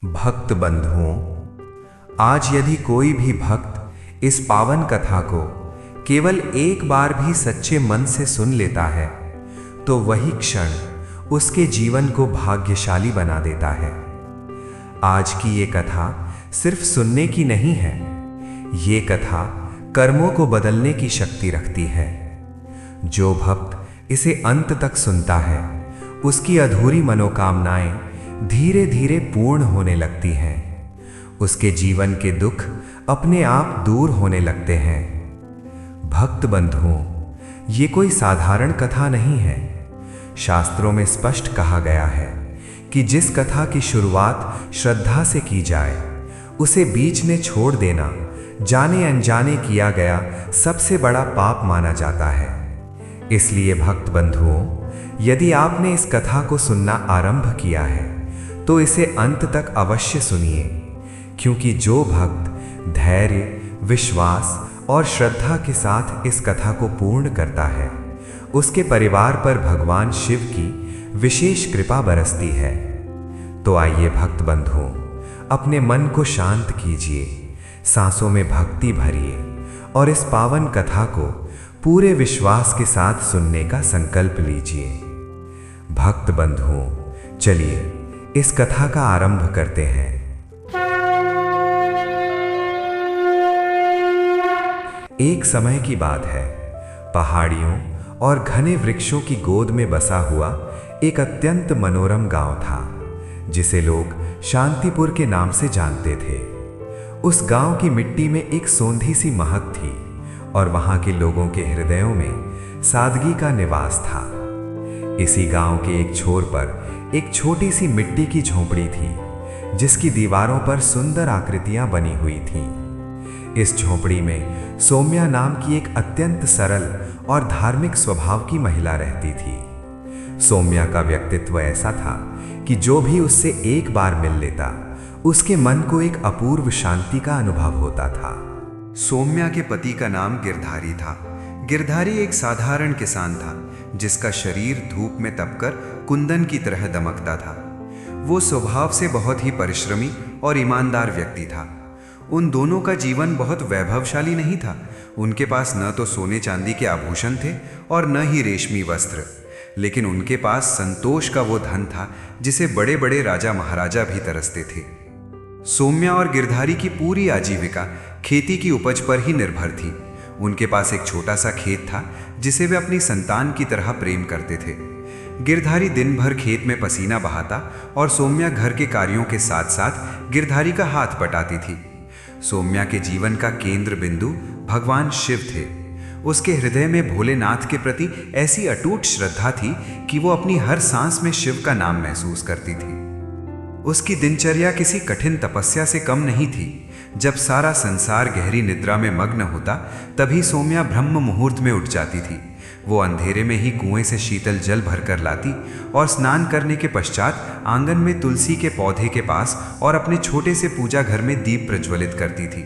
भक्त बंधुओं, आज यदि कोई भी भक्त इस पावन कथा को केवल एक बार भी सच्चे मन से सुन लेता है तो वही क्षण उसके जीवन को भाग्यशाली बना देता है। आज की ये कथा सिर्फ सुनने की नहीं है, ये कथा कर्मों को बदलने की शक्ति रखती है। जो भक्त इसे अंत तक सुनता है उसकी अधूरी मनोकामनाएं धीरे धीरे पूर्ण होने लगती हैं, उसके जीवन के दुख अपने आप दूर होने लगते हैं। भक्त बंधुओं, ये कोई साधारण कथा नहीं है। शास्त्रों में स्पष्ट कहा गया है कि जिस कथा की शुरुआत श्रद्धा से की जाए उसे बीच में छोड़ देना जाने अनजाने किया गया सबसे बड़ा पाप माना जाता है। इसलिए भक्त बंधुओं, यदि आपने इस कथा को सुनना आरंभ किया है तो इसे अंत तक अवश्य सुनिए, क्योंकि जो भक्त धैर्य, विश्वास और श्रद्धा के साथ इस कथा को पूर्ण करता है उसके परिवार पर भगवान शिव की विशेष कृपा बरसती है। तो आइए भक्त बंधुओं, अपने मन को शांत कीजिए, सांसों में भक्ति भरिए और इस पावन कथा को पूरे विश्वास के साथ सुनने का संकल्प लीजिए। भक्त बंधुओं, चलिए इस कथा का आरंभ करते हैं। एक समय की बात है, पहाड़ियों और घने वृक्षों की गोद में बसा हुआ एक अत्यंत मनोरम गांव था, जिसे लोग शांतिपुर के नाम से जानते थे। उस गांव की मिट्टी में एक सोंधी सी महक थी और वहां के लोगों के हृदयों में सादगी का निवास था। इसी गांव के एक छोर पर एक छोटी सी मिट्टी की झोपड़ी थी, जिसकी दीवारों पर सुंदर आकृतियां बनी हुई थीं। इस झोपड़ी में सौम्या नाम की एक अत्यंत सरल और धार्मिक स्वभाव की महिला रहती थी। सौम्या का व्यक्तित्व ऐसा था कि जो भी उससे एक बार मिल लेता उसके मन को एक अपूर्व शांति का अनुभव होता था। सौम्या के पति का नाम गिरधारी था। गिरधारी एक साधारण किसान था, जिसका शरीर धूप में तपकर कुंदन की तरह दमकता था। वो स्वभाव से बहुत ही परिश्रमी और ईमानदार व्यक्ति था। उन दोनों का जीवन बहुत वैभवशाली नहीं था। उनके पास न तो सोने चांदी के आभूषण थे और न ही रेशमी वस्त्र, लेकिन उनके पास संतोष का वो धन था जिसे बड़े बड़े राजा महाराजा भी तरसते थे। सौम्या और गिरधारी की पूरी आजीविका खेती की उपज पर ही निर्भर थी। उनके पास एक छोटा सा खेत था जिसे वे अपनी संतान की तरह प्रेम करते थे। गिरधारी दिन भर खेत में पसीना बहाता और सौम्या घर के कार्यों के साथ साथ गिरधारी का हाथ बटाती थी। सौम्या के जीवन का केंद्र बिंदु भगवान शिव थे। उसके हृदय में भोलेनाथ के प्रति ऐसी अटूट श्रद्धा थी कि वो अपनी हर सांस में शिव का नाम महसूस करती थी। उसकी दिनचर्या किसी कठिन तपस्या से कम नहीं थी। जब सारा संसार गहरी निद्रा में मग्न होता, तभी सौम्या ब्रह्म मुहूर्त में उठ जाती थी। वो अंधेरे में ही कुएं से शीतल जल भरकर लाती और स्नान करने के पश्चात आंगन में तुलसी के पौधे के पास और अपने छोटे से पूजा घर में दीप प्रज्वलित करती थी।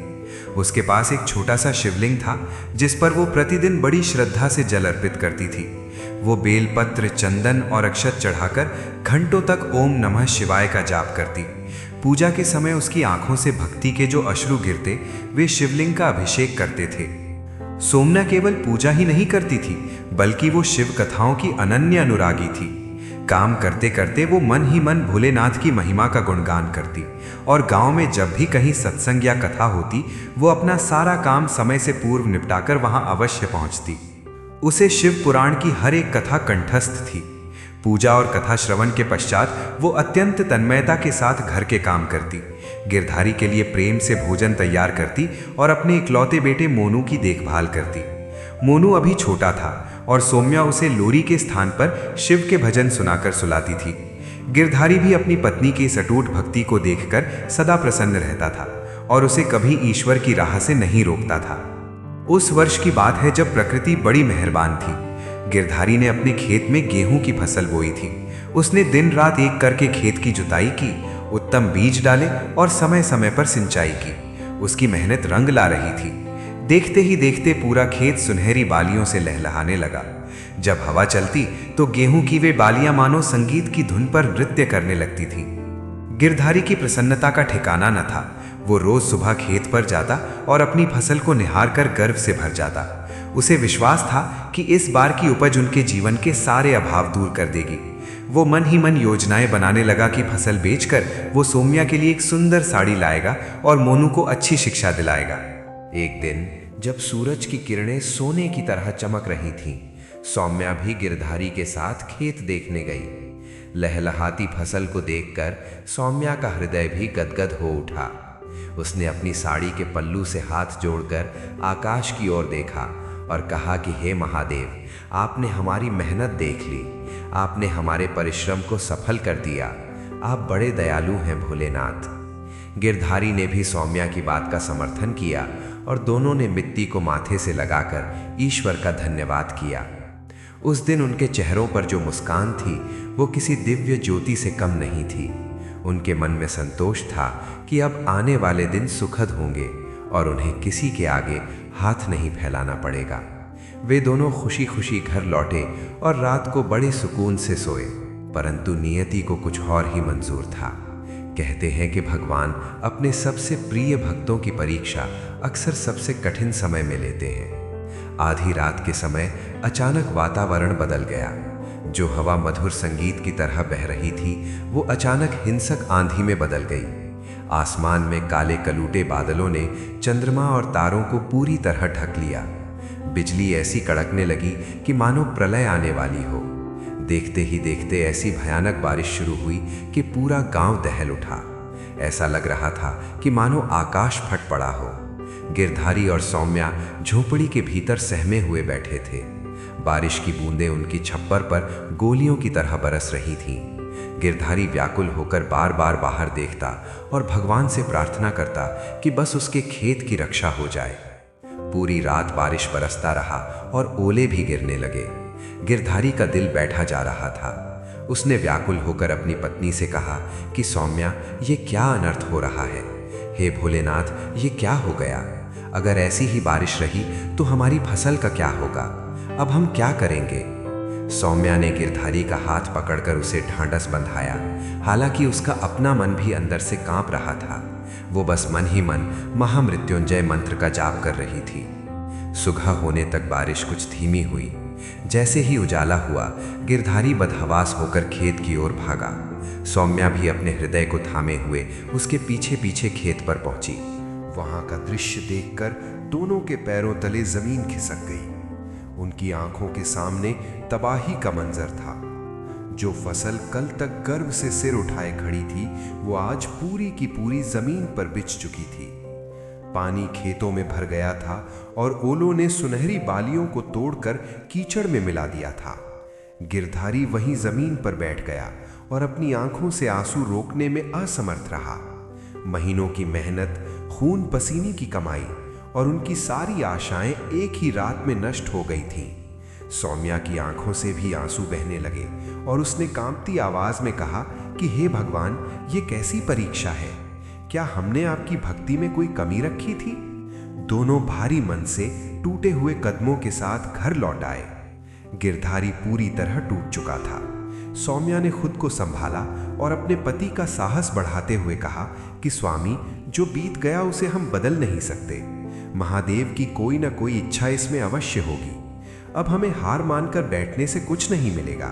उसके पास एक छोटा सा शिवलिंग था जिस पर वो प्रतिदिन बड़ी श्रद्धा से जल अर्पित करती थी। वो बेलपत्र, चंदन और अक्षत चढ़ाकर घंटों तक ओम नमः शिवाय का जाप करती। पूजा के समय उसकी आंखों से भक्ति के जो अश्रु गिरते वे शिवलिंग का अभिषेक करते थे। सौम्या केवल पूजा ही नहीं करती थी, बल्कि वो शिव कथाओं की अनन्य अनुरागी थी। काम करते करते वो मन ही मन भोलेनाथ की महिमा का गुणगान करती और गांव में जब भी कहीं सत्संग या कथा होती, वो अपना सारा काम समय से पूर्व निपटाकर वहां अवश्य पहुंचती। उसे शिव पुराण की हर एक कथा कंठस्थ थी। पूजा और कथा श्रवण के पश्चात वो अत्यंत तन्मयता के साथ घर के काम करती। गिरधारी के लिए प्रेम से भोजन तैयार करती और अपने इकलौते बेटे मोनू की देखभाल करती। मोनू अभी छोटा था और सौम्या उसे लोरी के स्थान पर शिव के भजन सुनाकर सुलाती थी। गिरधारी भी अपनी पत्नी की इस अटूट भक्ति को देखकर सदा प्रसन्न रहता था और उसे कभी ईश्वर की राह से नहीं रोकता था। उस वर्ष की बात है जब प्रकृति बड़ी मेहरबान थी। गिरधारी ने अपने खेत में गेहूं की फसल बोई थी। उसने दिन रात एक करके खेत की जुताई की, उत्तम बीज डाले और समय समय पर सिंचाई की। उसकी मेहनत रंग ला रही थी। देखते ही देखते पूरा खेत सुनहरी बालियों से लहलहाने लगा। जब हवा चलती तो गेहूं की वे बालियां मानो संगीत की धुन पर नृत्य करने लगती थी। गिरधारी की प्रसन्नता का ठिकाना न था। वो रोज सुबह खेत पर जाता और अपनी फसल को निहार कर गर्व से भर जाता। उसे विश्वास था कि इस बार की उपज उनके जीवन के सारे अभाव दूर कर देगी। वो मन ही मन योजनाएं बनाने लगा कि फसल बेचकर वो सौम्या के लिए एक सुंदर साड़ी लाएगा और मोनू को अच्छी शिक्षा दिलाएगा। एक दिन जब सूरज की किरणें सोने की तरह चमक रही थीं, सौम्या भी गिरधारी के साथ खेत देखने गई। लहलहाती फसल को देखकर सौम्या का हृदय भी गदगद हो उठा। उसने अपनी साड़ी के पल्लू से हाथ जोड़कर आकाश की ओर देखा और कहा कि हे महादेव, आपने हमारी मेहनत देख ली, आपने हमारे परिश्रम को सफल कर दिया। आप बड़े दयालु हैं भोलेनाथ। गिरधारी ने भी सौम्या की बात का समर्थन किया और दोनों ने मिट्टी को माथे से लगाकर ईश्वर का धन्यवाद किया। उस दिन उनके चेहरों पर जो मुस्कान थी वो किसी दिव्य ज्योति से कम नहीं थी। उनके मन में संतोष था कि अब आने वाले दिन सुखद होंगे और उन्हें किसी के आगे हाथ नहीं फैलाना पड़ेगा। वे दोनों खुशी खुशी घर लौटे और रात को बड़े सुकून से सोए। परंतु नियति को कुछ और ही मंजूर था। कहते हैं कि भगवान अपने सबसे प्रिय भक्तों की परीक्षा अक्सर सबसे कठिन समय में लेते हैं। आधी रात के समय अचानक वातावरण बदल गया। जो हवा मधुर संगीत की तरह बह रही थी वो अचानक हिंसक आंधी में बदल गई। आसमान में काले कलूटे बादलों ने चंद्रमा और तारों को पूरी तरह ढक लिया। बिजली ऐसी कड़कने लगी कि मानो प्रलय आने वाली हो। देखते ही देखते ऐसी भयानक बारिश शुरू हुई कि पूरा गांव दहल उठा। ऐसा लग रहा था कि मानो आकाश फट पड़ा हो। गिरधारी और सौम्या झोपड़ी के भीतर सहमे हुए बैठे थे। बारिश की बूंदें उनकी छप्पर पर गोलियों की तरह बरस रही थीं। गिरधारी व्याकुल होकर बार बार बाहर देखता और भगवान से प्रार्थना करता कि बस उसके खेत की रक्षा हो जाए। पूरी रात बारिश बरसता रहा और ओले भी गिरने लगे। गिरधारी का दिल बैठा जा रहा था। उसने व्याकुल होकर अपनी पत्नी से कहा कि सौम्या, ये क्या अनर्थ हो रहा है? हे भोलेनाथ, ये क्या हो गया? अगर ऐसी ही बारिश रही तो हमारी फसल का क्या होगा? अब हम क्या करेंगे? सौम्या ने गिरधारी का हाथ पकड़कर उसे ढांढस बंधाया। हालांकि उसका अपना मन भी अंदर से कांप रहा था। वो बस मन ही मन महामृत्युंजय मंत्र का जाप कर रही थी। सुबह होने तक बारिश कुछ धीमी हुई। जैसे ही उजाला हुआ, गिरधारी बदहवास होकर खेत की ओर भागा। सौम्या भी अपने हृदय को थामे हुए उसके पीछे पीछे खेत पर पहुंची। वहां का दृश्य देखकर दोनों के पैरों तले जमीन खिसक गई। उनकी आंखों के सामने तबाही का मंजर था। जो फसल कल तक गर्व से सिर उठाए खड़ी थी वो आज पूरी की पूरी जमीन पर बिछ चुकी थी। पानी खेतों में भर गया था और ओलों ने सुनहरी बालियों को तोड़कर कीचड़ में मिला दिया था। गिरधारी वहीं जमीन पर बैठ गया और अपनी आंखों से आंसू रोकने में असमर्थ रहा। महीनों की मेहनत, खून पसीने की कमाई और उनकी सारी आशाएं एक ही रात में नष्ट हो गई थीं। सौम्या की आंखों से भी आंसू बहने लगे और उसने कांपती आवाज में कहा कि हे भगवान, ये कैसी परीक्षा है? क्या हमने आपकी भक्ति में कोई कमी रखी थी? दोनों भारी मन से टूटे हुए कदमों के साथ घर लौट आए। गिरधारी पूरी तरह टूट चुका था। सौम्या ने खुद को संभाला और अपने पति का साहस बढ़ाते हुए कहा कि स्वामी, जो बीत गया उसे हम बदल नहीं सकते। महादेव की कोई ना कोई इच्छा इसमें अवश्य होगी। अब हमें हार मानकर बैठने से कुछ नहीं मिलेगा।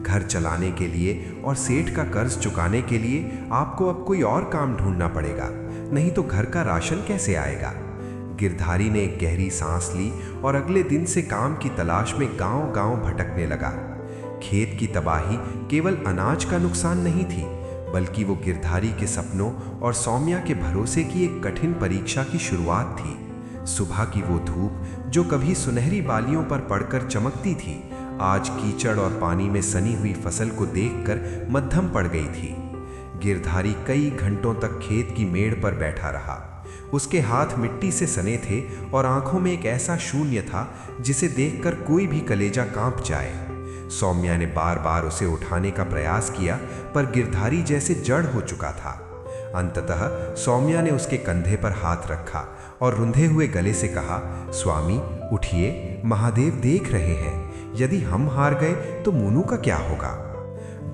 घर चलाने के लिए और सेठ का कर्ज चुकाने के लिए आपको अब कोई और काम ढूंढना पड़ेगा, नहीं तो घर का राशन कैसे आएगा? गिरधारी ने एक गहरी सांस ली और अगले दिन से काम की तलाश में गांव-गांव भटकने लगा। खेत की तबाही केवल अनाज का नुकसान नहीं थी, बल्कि वो गिरधारी के सपनों और सौम्या के भरोसे की एक कठिन परीक्षा की शुरुआत थी। सुबह की वो धूप जो कभी सुनहरी बालियों पर पड़कर चमकती थी, आज कीचड़ और पानी में सनी हुई फसल को देखकर मद्धम पड़ गई थी। गिरधारी कई घंटों तक खेत की मेड़ पर बैठा रहा। उसके हाथ मिट्टी से सने थे और आंखों में एक ऐसा शून्य था जिसे देखकर कोई भी कलेजा कांप जाए। सौम्या ने बार बार उसे उठाने का प्रयास किया, पर गिरधारी जैसे जड़ हो चुका था। अंततः सौम्या ने उसके कंधे पर हाथ रखा और रुंधे हुए गले से कहा, स्वामी उठिए, महादेव देख रहे हैं। यदि हम हार गए तो मोनू का क्या होगा?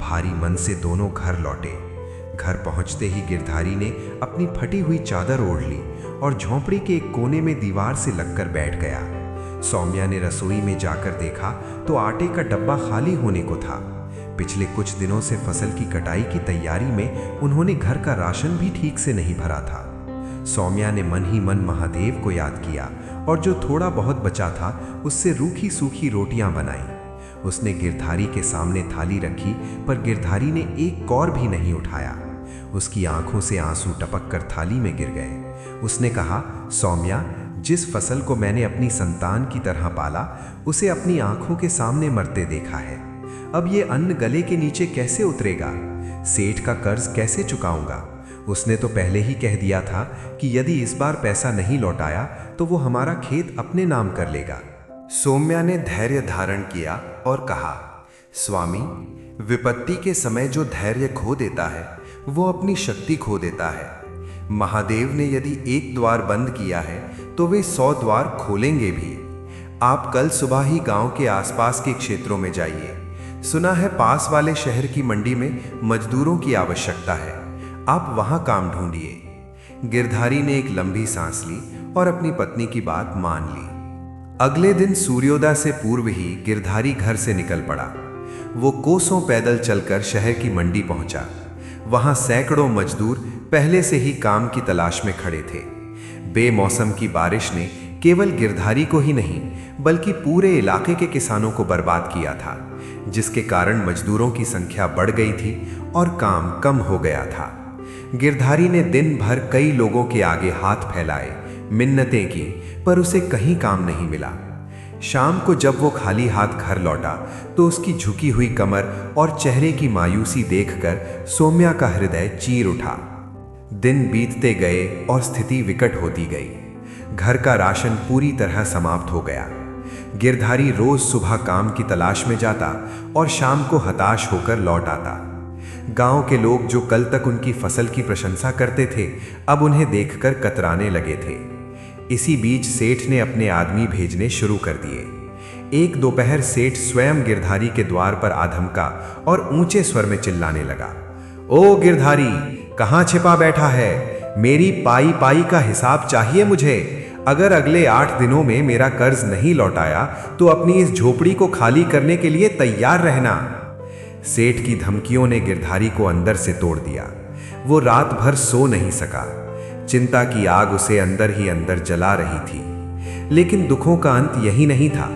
भारी मन से दोनों घर लौटे। घर पहुंचते ही गिरधारी ने अपनी फटी हुई चादर ओढ़ ली और झोंपड़ी के एक कोने में दीवार से लगकर बैठ गया। सौम्या ने रसोई में जाकर देखा तो आटे का डब्बा खाली होने को था। पिछले कुछ दिनों से फसल की कटाई की तैयारी में उन्होंने घर का राशन भी ठीक से नहीं भरा था। सौम्या ने मन ही मन महादेव को याद किया और जो थोड़ा बहुत बचा था उससे रूखी सूखी रोटियां बनाई। उसने गिरधारी के सामने थाली रखी, पर गिरधारी ने एक कौर भी नहीं उठाया। उसकी आंखों से आंसू टपक कर थाली में गिर गए। उसने कहा, सौम्या, जिस फसल को मैंने अपनी संतान की तरह पाला, उसे अपनी आंखों के सामने मरते देखा है। अब ये अन्न गले के नीचे कैसे उतरेगा? सेठ का कर्ज कैसे चुकाऊंगा? उसने तो पहले ही कह दिया था कि यदि इस बार पैसा नहीं लौटाया तो वो हमारा खेत अपने नाम कर लेगा। सौम्या ने धैर्य धारण किया और कहा, स्वामी, विपत्ति के समय जो धैर्य खो देता है वो अपनी शक्ति खो देता है। महादेव ने यदि एक द्वार बंद किया है तो वे 100 द्वार खोलेंगे भी। आप कल सुबह ही गांव के आसपास के क्षेत्रों में जाइए। सुना है पास वाले शहर की मंडी में मजदूरों की आवश्यकता है, आप वहां काम ढूंढिए। गिरधारी ने एक लंबी सांस ली और अपनी पत्नी की बात मान ली। अगले दिन सूर्योदय से पूर्व ही गिरधारी घर से निकल पड़ा। वो कोसों पैदल चलकर शहर की मंडी पहुंचा। वहां सैकड़ों मजदूर पहले से ही काम की तलाश में खड़े थे। बेमौसम की बारिश ने केवल गिरधारी को ही नहीं बल्कि पूरे इलाके के किसानों को बर्बाद किया था, जिसके कारण मजदूरों की संख्या बढ़ गई थी और काम कम हो गया था। गिरधारी ने दिन भर कई लोगों के आगे हाथ फैलाए, मिन्नतें की, पर उसे कहीं काम नहीं मिला। शाम को जब वो खाली हाथ घर लौटा तो उसकी झुकी हुई कमर और चेहरे की मायूसी देखकर सौम्या का हृदय चीर उठा। दिन बीतते गए और स्थिति विकट होती गई। घर का राशन पूरी तरह समाप्त हो गया। गिरधारी रोज सुबह काम की तलाश में जाता और शाम को हताश होकर लौट आता। गांव के लोग जो कल तक उनकी फसल की प्रशंसा करते थे, अब उन्हें देखकर कतराने लगे थे। इसी बीच सेठ ने अपने आदमी भेजने शुरू कर दिए। एक दोपहर सेठ स्वयं गिरधारी के द्वार पर आधमका और ऊंचे स्वर में चिल्लाने लगा, ओ गिरधारी, कहाँ छिपा बैठा है? मेरी पाई पाई का हिसाब चाहिए मुझे। अगर अगले 8 दिनों में मेरा कर्ज नहीं लौटाया तो अपनी इस झोपड़ी को खाली करने के लिए तैयार रहना। सेठ की धमकियों ने गिरधारी को अंदर से तोड़ दिया। वो रात भर सो नहीं सका। चिंता की आग उसे अंदर ही अंदर जला रही थी। लेकिन दुखों का अंत यही नहीं था।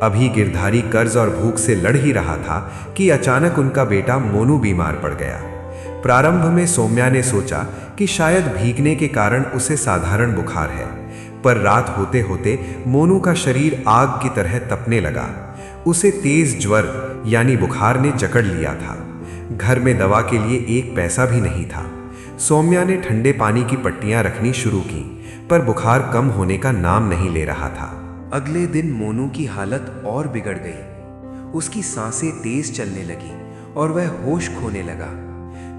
अभी गिरधारी कर्ज और भूख से लड़ ही रहा था कि अचानक उनका बेटा मोनू बीमार पड़ गया। प्रारंभ में सौम्या ने सोचा कि शायद भीगने के कारण उसे साधारण बुखार है, पर रात होते होते मोनू का शरीर आग की तरह तपने लगा। उसे तेज ज्वर यानी बुखार ने जकड़ लिया था। घर में दवा के लिए एक पैसा भी नहीं था। सौम्या ने ठंडे पानी की पट्टियां रखनी शुरू की, पर बुखार कम होने का नाम नहीं ले रहा था। अगले दिन मोनू की हालत और बिगड़ गई। उसकी सांसें तेज चलने लगी और वह होश खोने लगा।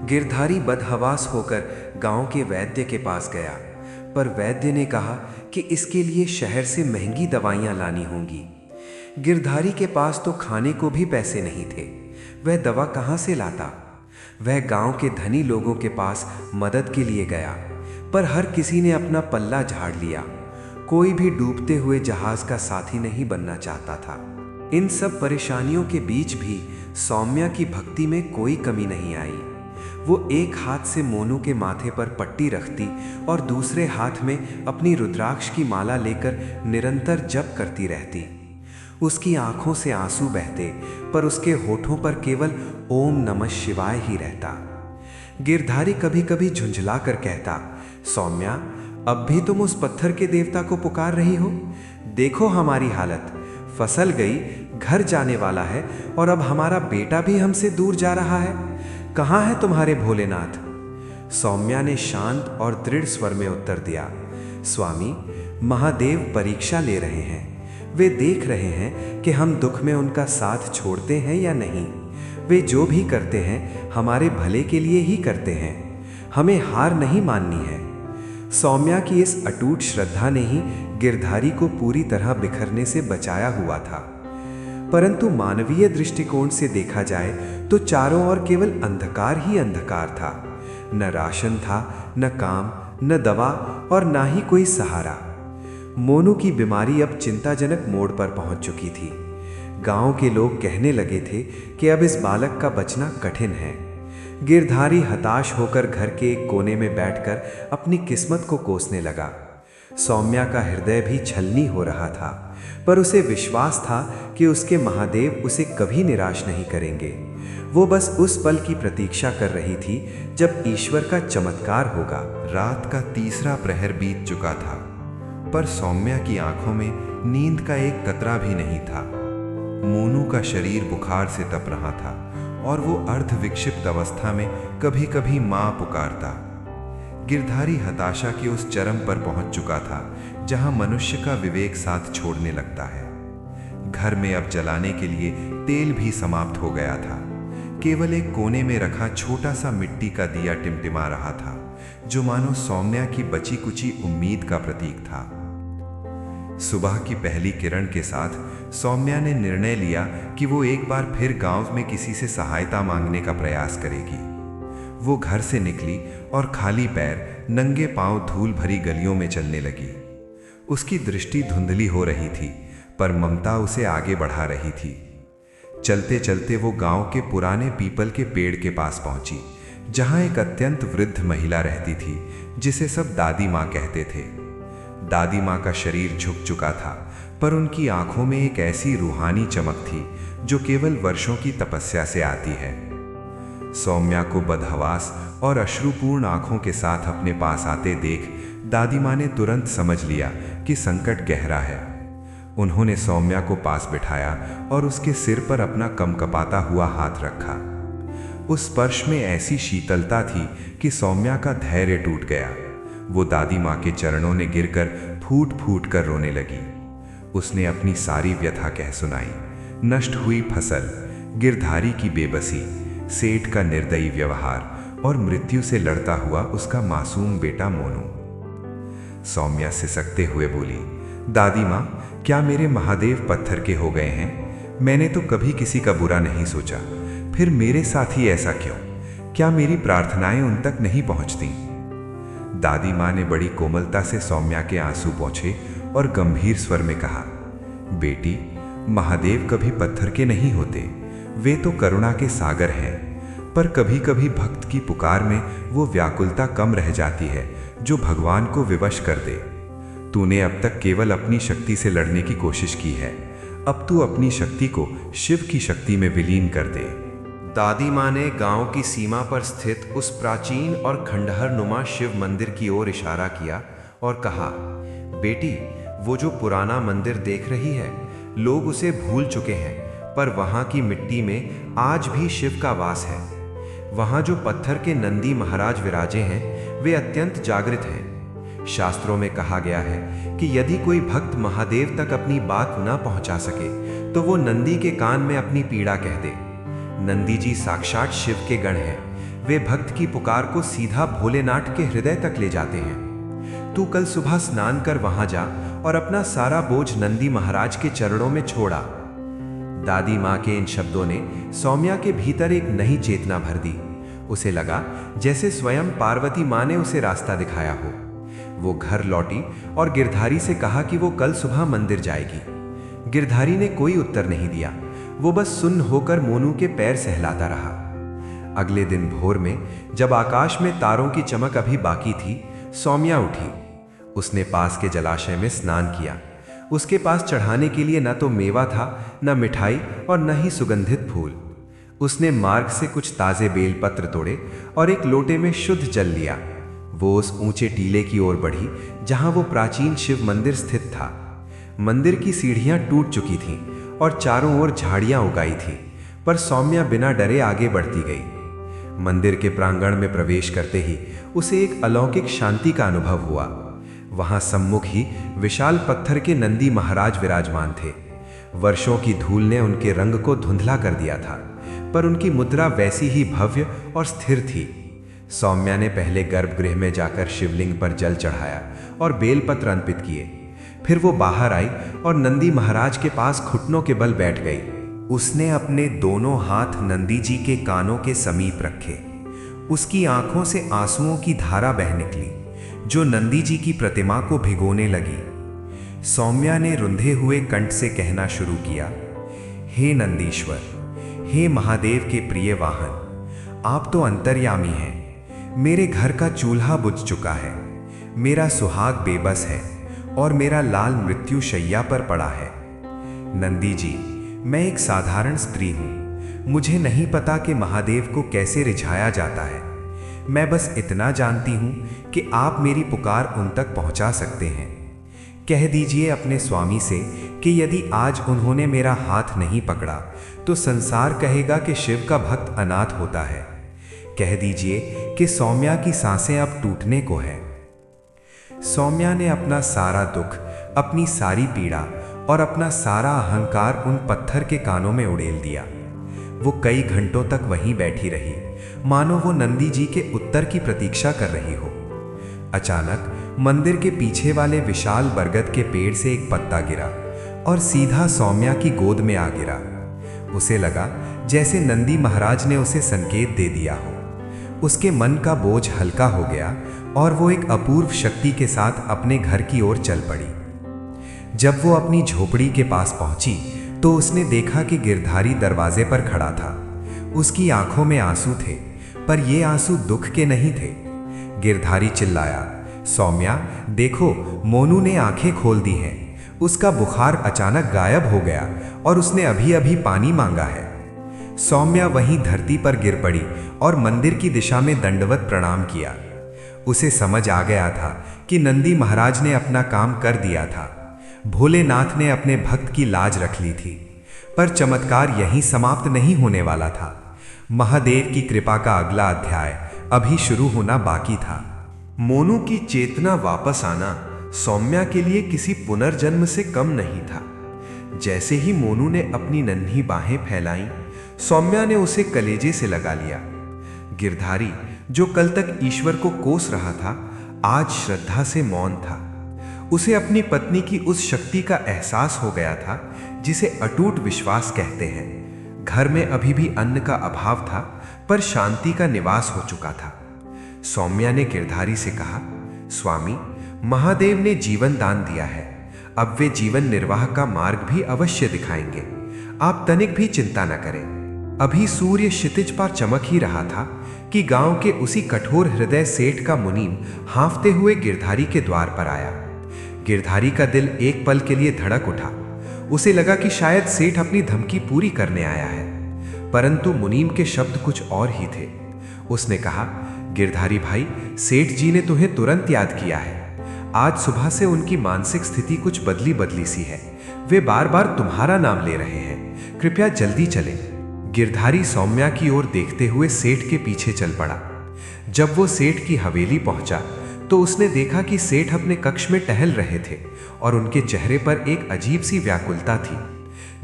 गिरधारी बदहवास होकर गांव के वैद्य के पास गया, पर वैद्य ने कहा कि इसके लिए शहर से महंगी दवाइयां लानी होंगी। गिरधारी के पास तो खाने को भी पैसे नहीं थे। वह दवा कहां से लाता? वह गांव के धनी लोगों के पास मदद के लिए गया, पर हर किसी ने अपना पल्ला झाड़ लिया। कोई भी डूबते हुए जहाज का साथी नहीं बनना चाहता था। इन सब परेशानियों के बीच भी सौम्या की भक्ति में कोई कमी नहीं आई। वो एक हाथ से मोनू के माथे पर पट्टी रखती और दूसरे हाथ में अपनी रुद्राक्ष की माला लेकर निरंतर जप करती रहती। उसकी आंखों से आंसू बहते, पर उसके होठों पर केवल ओम नमः शिवाय ही रहता। गिरधारी कभी कभी झुंझला कर कहता, सौम्या, अब भी तुम उस पत्थर के देवता को पुकार रही हो? देखो हमारी हालत, फसल गई, घर जाने वाला है और अब हमारा बेटा भी हमसे दूर जा रहा है। कहाँ है तुम्हारे भोलेनाथ? सौम्या ने शांत और दृढ़ स्वर में उत्तर दिया, स्वामी, महादेव परीक्षा ले रहे हैं। वे देख रहे हैं कि हम दुख में उनका साथ छोड़ते हैं या नहीं। वे जो भी करते हैं हमारे भले के लिए ही करते हैं। हमें हार नहीं माननी है। सौम्या की इस अटूट श्रद्धा ने ही गिरधारी को पूरी तरह बिखरने से बचाया हुआ था। परंतु मानवीय दृष्टिकोण से देखा जाए तो चारों ओर केवल अंधकार ही अंधकार था। न राशन था, न काम, न दवा और ना ही कोई सहारा। मोनू की बीमारी अब चिंताजनक मोड़ पर पहुंच चुकी थी। गांव के लोग कहने लगे थे कि अब इस बालक का बचना कठिन है। गिरधारी हताश होकर घर के एक कोने में बैठकर अपनी किस्मत को कोसने लगा। सौम्या का हृदय भी छलनी हो रहा था, पर उसे विश्वास था कि उसके महादेव उसे कभी निराश नहीं करेंगे। वो बस उस पल की प्रतीक्षा कर रही थी जब ईश्वर का चमत्कार होगा। रात का तीसरा प्रहर बीत चुका था, पर सौम्या की आंखों में नींद का एक कतरा भी नहीं था। मोनू का शरीर बुखार से तप रहा था और वो अर्ध विक्षिप्त अवस्था में कभी कभी मां पुकारता। गिरधारी हताशा के उस चरम पर पहुंच चुका था जहां मनुष्य का विवेक साथ छोड़ने लगता है। घर में अब जलाने के लिए तेल भी समाप्त हो गया था। केवल एक कोने में रखा छोटा सा मिट्टी का दिया टिमटिमा रहा था, जो मानो सौम्या की बची कुची उम्मीद का प्रतीक था। सुबह की पहली किरण के साथ सौम्या ने निर्णय लिया कि वो एक बार फिर गांव में किसी से सहायता मांगने का प्रयास करेगी। वो घर से निकली और खाली पैर नंगे पांव धूल भरी गलियों में चलने लगी। उसकी दृष्टि धुंधली हो रही थी, पर ममता उसे आगे बढ़ा रही थी। चलते चलते वो गांव के पुराने पीपल के पेड़ के पास पहुंची, जहां एक अत्यंत वृद्ध महिला रहती थी, जिसे सब दादी माँ कहते थे। दादी माँ का शरीर झुक चुका था, पर उनकी आंखों में एक ऐसी रूहानी चमक थी जो केवल वर्षों की तपस्या से आती है। सौम्या को बदहवास और अश्रुपूर्ण आंखों के साथ अपने पास आते देख दादी माँ ने तुरंत समझ लिया कि संकट गहरा है। उन्होंने सौम्या को पास बिठाया और उसके सिर पर अपना कंपकपाता हुआ हाथ रखा। उस स्पर्श में ऐसी शीतलता थी कि सौम्या का धैर्य टूट गया। वो दादी माँ के चरणों में गिरकर फूट फूट कर रोने लगी। उसने अपनी सारी व्यथा कह सुनाई। नष्ट हुई फसल, गिरधारी की बेबसी, सेठ का निर्दयी व्यवहार और मृत्यु से लड़ता हुआ उसका मासूम बेटा मोनू। सौम्या सिसकते हुए बोली, दादी माँ, क्या मेरे महादेव पत्थर के हो गए हैं? मैंने तो कभी किसी का बुरा नहीं सोचा, फिर मेरे साथ ही ऐसा क्यों? क्या मेरी प्रार्थनाएं उन तक नहीं पहुंचती? दादी माँ ने बड़ी कोमलता से सौम्या के आंसू पोंछे और गंभीर स्वर में कहा, बेटी, महादेव कभी पत्थर के नहीं होते, वे तो करुणा के सागर हैं। पर कभी कभी भक्त की पुकार में वो व्याकुलता कम रह जाती है जो भगवान को विवश कर दे। तूने अब तक केवल अपनी शक्ति से लड़ने की कोशिश की है, अब तू अपनी शक्ति को शिव की शक्ति में विलीन कर दे। दादी माँ ने गांव की सीमा पर स्थित उस प्राचीन और खंडहर नुमा शिव मंदिर की ओर इशारा किया और कहा, बेटी, वो जो पुराना मंदिर देख रही है, लोग उसे भूल चुके हैं, पर वहाँ की मिट्टी में आज भी शिव का वास है। वहाँ जो पत्थर के नंदी महाराज विराजे हैं, वे अत्यंत जागृत हैं। शास्त्रों में कहा गया है कि यदि कोई भक्त महादेव तक अपनी बात न पहुँचा सके तो वो नंदी के कान में अपनी पीड़ा कह दे। नंदी जी साक्षात शिव के गण हैं। वे भक्त की पुकार को सीधा भोलेनाथ के हृदय तक ले जाते हैं। तू कल सुबह स्नान कर वहां जा और अपना सारा बोझ नंदी महाराज के चरणों में छोड़ा। दादी माँ के इन शब्दों ने सौम्या के भीतर एक नई चेतना भर दी। उसे लगा जैसे स्वयं पार्वती माँ ने उसे रास्ता दिखाया हो। वो घर लौटी और गिरधारी से कहा कि वो कल सुबह मंदिर जाएगी। गिरधारी ने कोई उत्तर नहीं दिया। वो बस सुन्न होकर मोनू के पैर सहलाता रहा। अगले दिन भोर में जब आकाश में तारों की चमक अभी बाकी थी, सौम्या उठी। उसने पास के जलाशय में स्नान किया। उसके पास चढ़ाने के लिए न तो मेवा था, न मिठाई और न ही सुगंधित फूल। उसने मार्ग से कुछ ताजे बेलपत्र तोड़े और एक लोटे में शुद्ध जल लिया। वो उस ऊंचे टीले की ओर बढ़ी जहां वो प्राचीन शिव मंदिर स्थित था। मंदिर की सीढ़ियां टूट चुकी थीं और चारों ओर झाड़ियां उगाई थीं, पर सौम्या बिना डरे आगे बढ़ती गई। मंदिर के प्रांगण में प्रवेश करते ही उसे एक अलौकिक शांति का अनुभव हुआ। वहां सम्मुख ही विशाल पत्थर के नंदी महाराज विराजमान थे। वर्षों की धूल ने उनके रंग को धुंधला कर दिया था, पर उनकी मुद्रा वैसी ही भव्य और स्थिर थी। सौम्या ने पहले गर्भगृह में जाकर शिवलिंग पर जल चढ़ाया और बेलपत्र अर्पित किए। फिर वो बाहर आई और नंदी महाराज के पास घुटनों के बल बैठ गई। उसने अपने दोनों हाथ नंदी जी के कानों के समीप रखे। उसकी आंखों से आंसुओं की धारा बह निकली, जो नंदी जी की प्रतिमा को भिगोने लगी। सौम्या ने रुंधे हुए कंठ से कहना शुरू किया, हे नंदीश्वर, हे महादेव के प्रिय वाहन, आप तो अंतर्यामी हैं। मेरे घर का चूल्हा बुझ चुका है, मेरा सुहाग बेबस है और मेरा लाल मृत्यु शैया पर पड़ा है। नंदी जी, मैं एक साधारण स्त्री हूँ, मुझे नहीं पता कि महादेव को कैसे रिझाया जाता है। मैं बस इतना जानती हूँ कि आप मेरी पुकार उन तक पहुँचा सकते हैं। कह दीजिए अपने स्वामी से कि यदि आज उन्होंने मेरा हाथ नहीं पकड़ा तो संसार कहेगा कि शिव का भक्त अनाथ होता है। कह दीजिए कि सौम्या की सांसें अब टूटने को है। सौम्या ने अपना सारा दुख, अपनी सारी पीड़ा और अपना सारा अहंकार उन पत्थर के कानों में उड़ेल दिया। वो कई घंटों तक वहीं बैठी रही, मानो वो नंदी जी के उत्तर की प्रतीक्षा कर रही हो। अचानक मंदिर के पीछे वाले विशाल बरगद के पेड़ से एक पत्ता गिरा और सीधा सौम्या की गोद में आ गिरा। उसे लगा जैसे नंदी महाराज ने उसे संकेत दे दिया हो। उसके मन का बोझ हल्का हो गया और वो एक अपूर्व शक्ति के साथ अपने घर की ओर चल पड़ी। जब वो अपनी झोपड़ी के पास पहुंची तो उसने देखा कि गिरधारी दरवाजे पर खड़ा था। उसकी आंखों में आंसू थे, पर ये आंसू दुख के नहीं थे। गिरधारी चिल्लाया, सौम्या देखो, मोनू ने आंखें खोल दी हैं। उसका बुखार अचानक गायब हो गया और उसने अभी अभी पानी मांगा है। सौम्या वहीं धरती पर गिर पड़ी और मंदिर की दिशा में दंडवत प्रणाम किया। उसे समझ आ गया था कि नंदी महाराज ने अपना काम कर दिया था। भोलेनाथ ने अपने भक्त की लाज रख ली थी। पर चमत्कार यहीं समाप्त नहीं होने वाला था। महादेव की कृपा का अगला अध्याय अभी शुरू होना बाकी था। मोनू की चेतना वापस आना सौम्या के लिए किसी पुनर्जन्म से कम नहीं था। जैसे ही मोनू ने अपनी नन्ही बाहें फैलाईं, सौम्या ने उसे कलेजे से लगा लिया। गिरधारी, जो कल तक ईश्वर को कोस रहा था, आज श्रद्धा से मौन था। उसे अपनी पत्नी की उस शक्ति का एहसास हो गया था जिसे अटूट विश्वास कहते हैं। घर में अभी भी अन्न का अभाव था, पर शांति का निवास हो चुका था। सौम्या ने गिरधारी से कहा, स्वामी, महादेव ने जीवन दान दिया है, अब वे जीवन निर्वाह का मार्ग भी अवश्य दिखाएंगे। आप तनिक भी चिंता न करें। अभी सूर्य क्षितिज पर चमक ही रहा था कि गांव के उसी कठोर हृदय सेठ का मुनीम हांफते हुए गिरधारी के द्वार पर आया। गिरधारी का दिल एक पल के लिए धड़क उठा। उसे लगा कि शायद सेठ अपनी धमकी पूरी करने आया है, परंतु मुनीम के शब्द कुछ और ही थे। उसने कहा, गिरधारी भाई, सेठ जी ने तुम्हें तुरंत याद किया है। आज सुबह से उनकी मानसिक स्थिति कुछ बदली बदली सी है। वे बार बार तुम्हारा नाम ले रहे हैं, कृपया जल्दी चलें। गिरधारी सौम्या की ओर देखते हुए सेठ के पीछे चल पड़ा। जब वो सेठ की हवेली पहुंचा तो उसने देखा कि सेठ अपने कक्ष में टहल रहे थे और उनके चेहरे पर एक अजीब सी व्याकुलता थी।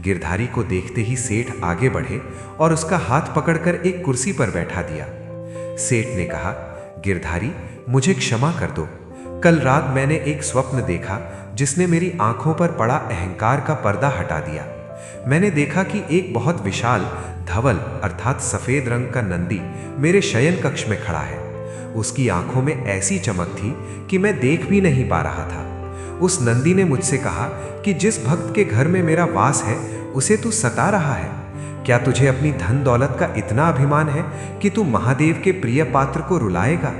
गिरधारी को देखते ही सेठ आगे बढ़े और उसका हाथ पकड़कर एक कुर्सी पर बैठा दिया। सेठ ने कहा, गिरधारी, मुझे क्षमा कर दो। कल रात मैंने एक स्वप्न देखा जिसने मेरी आंखों पर पड़ा अहंकार का पर्दा हटा दिया। मैंने देखा कि एक बहुत विशाल धवल अर्थात सफेद रंग का नंदी मेरे शयन कक्ष में खड़ा है। उसकी आंखों में ऐसी चमक थी कि मैं देख भी नहीं पा रहा था। उस नंदी ने मुझसे कहा कि जिस भक्त के घर में मेरा वास है उसे तू सता रहा है। क्या तुझे अपनी धन दौलत का इतना अभिमान है कि तू महादेव के प्रिय पात्र को रुलाएगा?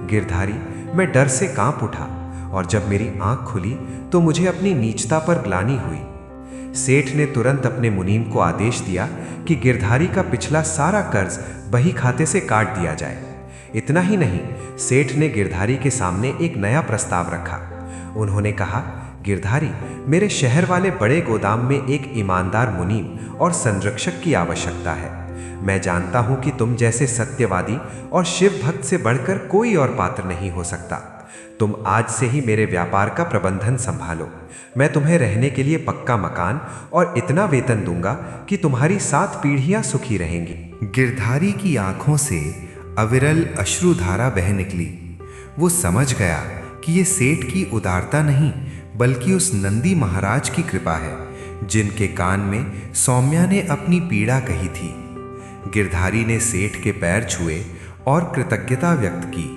गिरधारी, मैं डर से कांप उठा और जब मेरी आंख खुली तो मुझे अपनी नीचता पर ग्लानि हुई। सेठ ने तुरंत अपने मुनीम को आदेश दिया कि गिरधारी का पिछला सारा कर्ज बही खाते से काट दिया जाए। इतना ही नहीं, सेठ ने गिरधारी के सामने एक नया प्रस्ताव रखा। उन्होंने कहा, गिरधारी, मेरे शहर वाले बड़े गोदाम में एक ईमानदार मुनीम और संरक्षक की आवश्यकता है। मैं जानता हूं कि तुम जैसे सत्यवादी और शिव भक्त से बढ़कर कोई और पात्र नहीं हो सकता। तुम आज से ही मेरे व्यापार का प्रबंधन संभालो। मैं तुम्हें रहने के लिए पक्का मकान और इतना वेतन दूंगा कि तुम्हारी 7 पीढ़ियां सुखी रहेंगी। गिरधारी की आंखों से अविरल अश्रुधारा बह निकली। वो समझ गया कि ये सेठ की उदारता नहीं बल्कि उस नंदी महाराज की कृपा है, जिनके कान में सौम्या ने अपनी पीड़ा कही थी। गिरधारी ने सेठ के पैर छुए और कृतज्ञता व्यक्त की।